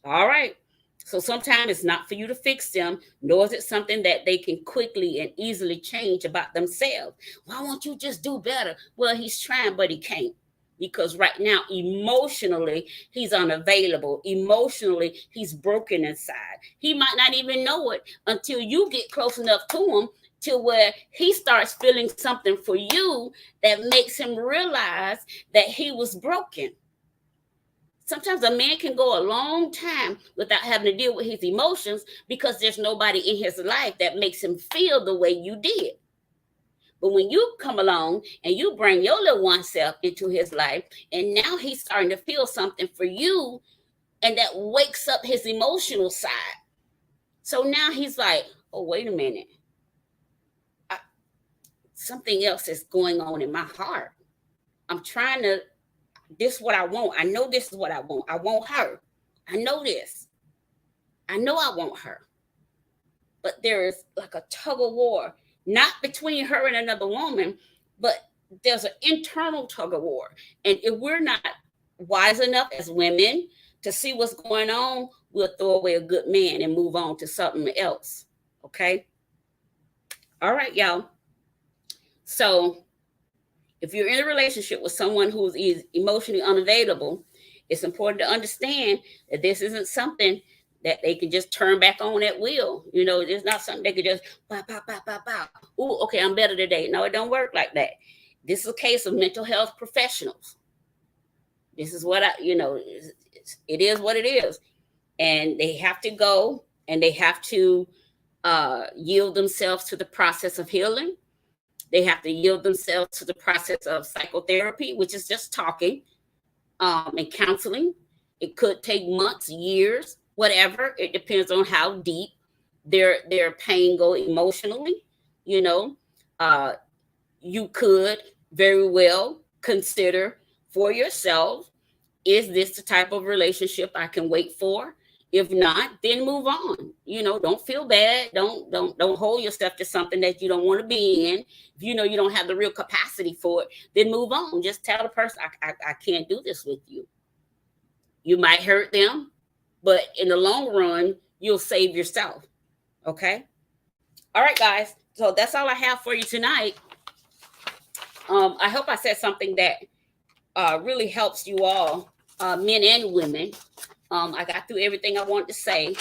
All right. So sometimes it's not for you to fix them, nor is it something that they can quickly and easily change about themselves. Why won't you just do better? Well, he's trying, but he can't. Because right now, emotionally, he's unavailable. Emotionally, he's broken inside. He might not even know it until you get close enough to him to where he starts feeling something for you that makes him realize that he was broken. Sometimes a man can go a long time without having to deal with his emotions because there's nobody in his life that makes him feel the way you did. But when you come along and you bring your little one self into his life, and now he's starting to feel something for you, and that wakes up his emotional side. So now he's like, oh, wait a minute. Something else is going on in my heart. I'm trying to, this is what I want. I know this is what I want. I want her. I know this. I know I want her. But there is like a tug of war, not between her and another woman, but there's an internal tug of war. And if we're not wise enough as women to see what's going on, we'll throw away a good man and move on to something else. Okay? All right, y'all. So if you're in a relationship with someone who is emotionally unavailable, it's important to understand that this isn't something that they can just turn back on at will. It's not something they could just bow, bow, bow, bow, bow. Ooh, okay, I'm better today. No, it don't work like that. This is a case of mental health professionals. This is what it is what it is. And they have to go and they have to yield themselves to the process of healing. They have to yield themselves to the process of psychotherapy, which is just talking, and counseling. It could take months, years, whatever. It depends on how deep their pain go emotionally. You could very well consider for yourself is this the type of relationship I can wait for? If not, then move on. Don't feel bad. Don't hold yourself to something that you don't want to be in. If you know you don't have the real capacity for it, then move on. Just tell the person, I can't do this with you. You might hurt them, but in the long run, you'll save yourself. Okay? All right, guys. So that's all I have for you tonight. I hope I said something that really helps you all, men and women. I got through everything I wanted to say.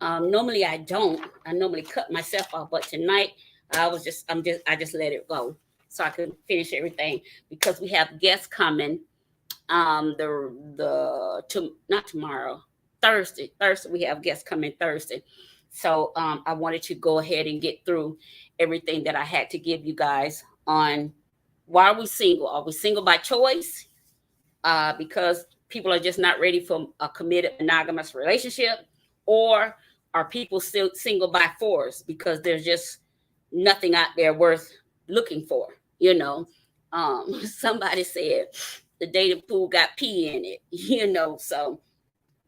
Normally I don't. I normally cut myself off, but tonight I just let it go so I could finish everything because we have guests coming. Not tomorrow, Thursday. Thursday we have guests coming Thursday. So I wanted to go ahead and get through everything that I had to give you guys on why are we single? Are we single by choice? Because people are just not ready for a committed monogamous relationship, or are people still single by force because there's just nothing out there worth looking for? Somebody said the dating pool got pee in it, so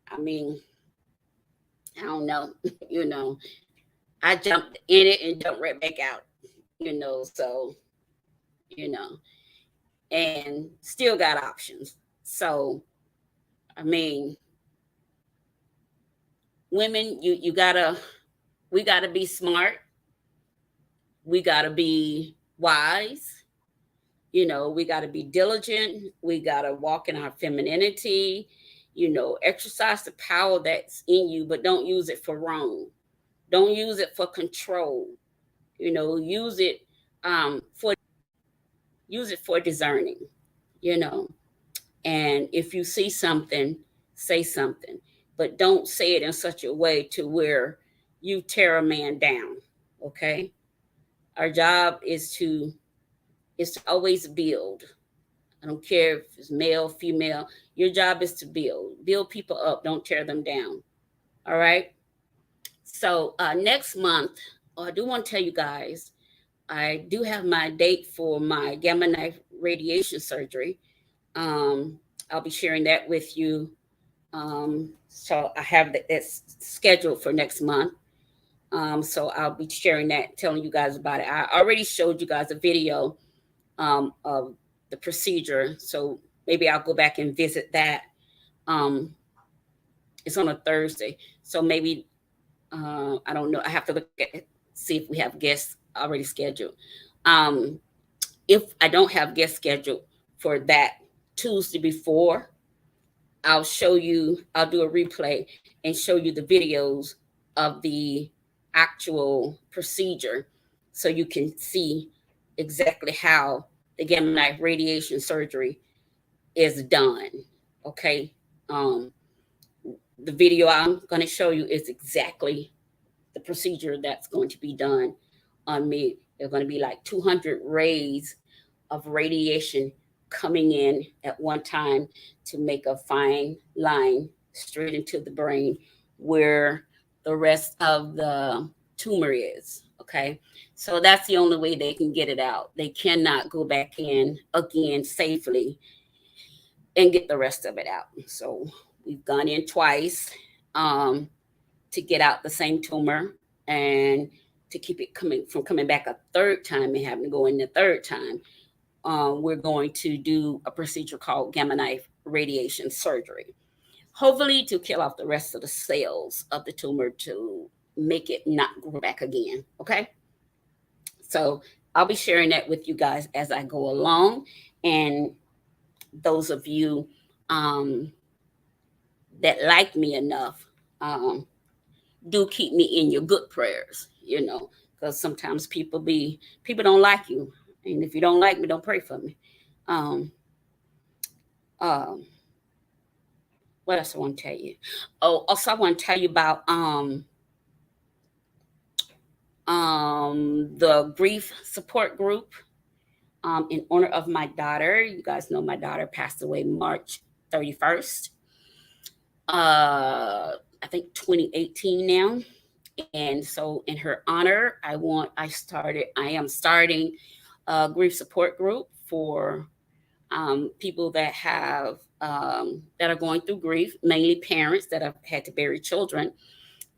I mean, I don't know. I jumped in it and jumped right back out, so and still got options. So I mean, women, we gotta be smart. We gotta be wise. We gotta be diligent. We gotta walk in our femininity. Exercise the power that's in you, but don't use it for wrong. Don't use it for control. Use it for discerning. And if you see something, say something, but don't say it in such a way to where you tear a man down. Okay. Our job is to always build. I don't care if it's male, female. Your job is to build people up. Don't tear them down. All right. So next month, I do want to tell you guys, I do have my date for my gamma knife radiation surgery. I'll be sharing that with you. So I have that's scheduled for next month. So I'll be sharing that, telling you guys about it. I already showed you guys a video of the procedure. So maybe I'll go back and visit that. It's on a Thursday. So maybe, I don't know. I have to look at, see if we have guests already scheduled. If I don't have guests scheduled for that Tuesday before, I'll do a replay and show you the videos of the actual procedure so you can see exactly how the gamma knife radiation surgery is done. Okay. The video I'm going to show you is exactly the procedure that's going to be done on me. There's going to be like 200 rays of radiation coming in at one time to make a fine line straight into the brain where the rest of the tumor is. Okay. So that's the only way they can get it out. They cannot go back in again safely and get the rest of it out. So we've gone in twice to get out the same tumor and to keep it coming back a third time and having to go in the third time. We're going to do a procedure called gamma knife radiation surgery, hopefully to kill off the rest of the cells of the tumor to make it not grow back again. Okay. So I'll be sharing that with you guys as I go along. And those of you that like me enough, do keep me in your good prayers, because sometimes people don't like you. And if you don't like me, don't pray for me. What else I want to tell you? Oh, also I want to tell you about the grief support group in honor of my daughter. You guys know my daughter passed away March 31st. I think 2018 now. And so in her honor, I am starting a grief support group for people that have that are going through grief, mainly parents that have had to bury children.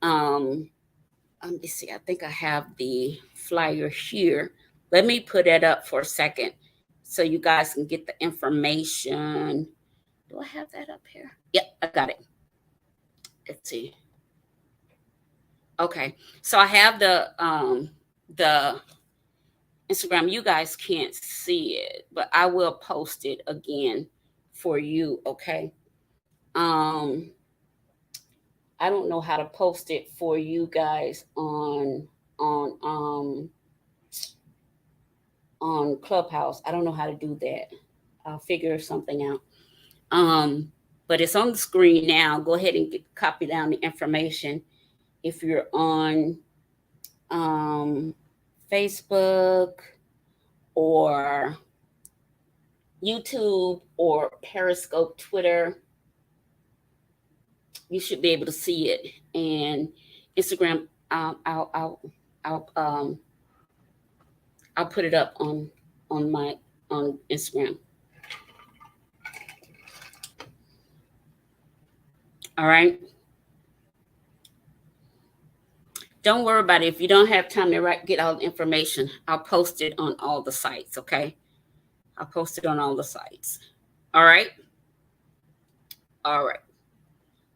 Let me see, I think I have the flyer here. Let me put it up for a second so you guys can get the information. Do I have that up here? Yep, I got it. Let's see. Okay, so I have the Instagram. You guys can't see it, but I will post it again for you. Okay. I don't know how to post it for you guys on Clubhouse. I don't know how to do that. I'll figure something out. But it's on the screen now. Go ahead and copy down the information. If you're on Facebook or YouTube or Periscope, Twitter, you should be able to see it. And Instagram, I'll put it up on Instagram. All right. Don't worry about it. If you don't have time to get all the information, I'll post it on all the sites. Okay. I'll post it on all the sites. All right. All right.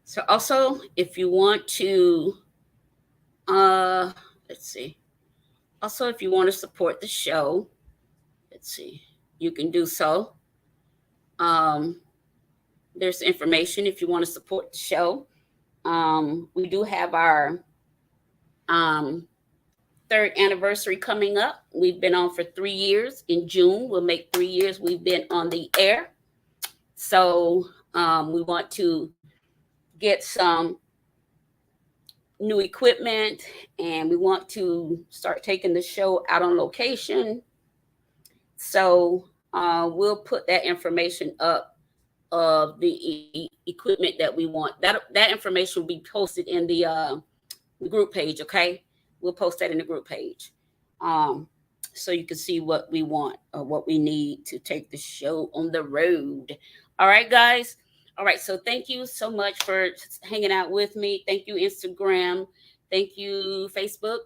So also, if you want to, let's see. Also, if you want to support the show, let's see, you can do so. There's information if you want to support the show. We do have our third anniversary coming up. We've been on for 3 years. In June, we'll make 3 years we've been on the air. So we want to get some new equipment, and we want to start taking the show out on location. So we'll put that information up of the equipment that we want. That information will be posted in the group page. Okay, we'll post that in the group page, so you can see what we want or what we need to take the show on the road. All right, guys. All right, so thank you so much for hanging out with me. Thank you, Instagram. Thank you, Facebook.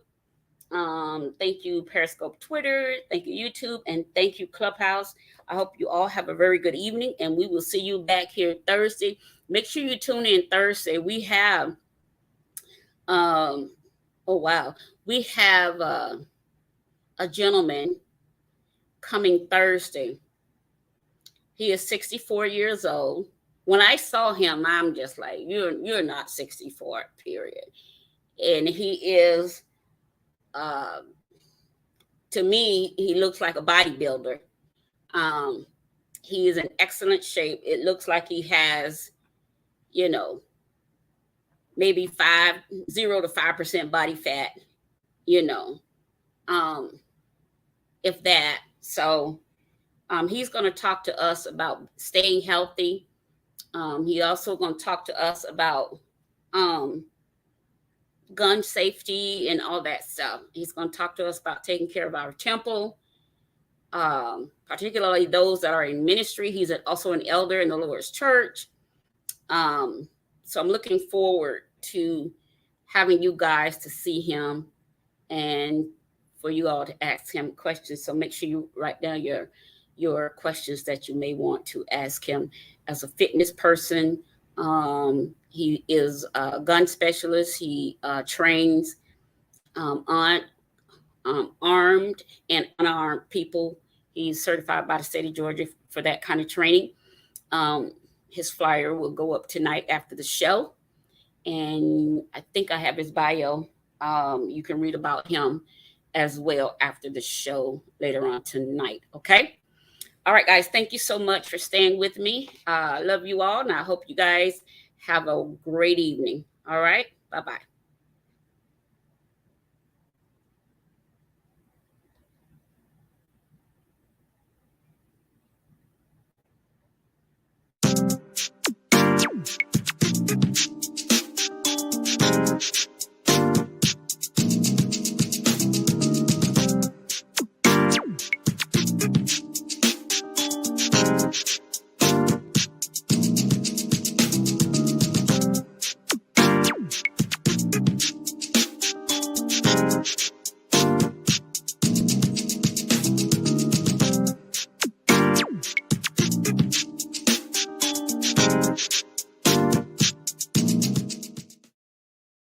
Thank you, Periscope, Twitter. Thank you, YouTube. And thank you, Clubhouse. I hope you all have a very good evening, and we will see you back here Thursday. Make sure you tune in Thursday. We have, we have a gentleman coming Thursday. He is 64 years old. When I saw him, I'm just like, you're not 64, period. And he is, to me, he looks like a bodybuilder. He is in excellent shape. It looks like he has, maybe 0 to 5% body fat, if that. So he's going to talk to us about staying healthy. He also going to talk to us about gun safety and all that stuff. He's going to talk to us about taking care of our temple, particularly those that are in ministry. He's also an elder in the Lord's church. So I'm looking forward to having you guys to see him and for you all to ask him questions. So make sure you write down your questions that you may want to ask him. As a fitness person, he is a gun specialist. He trains armed and unarmed people. He's certified by the state of Georgia for that kind of training. His flyer will go up tonight after the show. And I think I have his bio. You can read about him as well after the show later on tonight. Okay. All right, guys. Thank you so much for staying with me. I love you all. And I hope you guys have a great evening. All right. Bye-bye.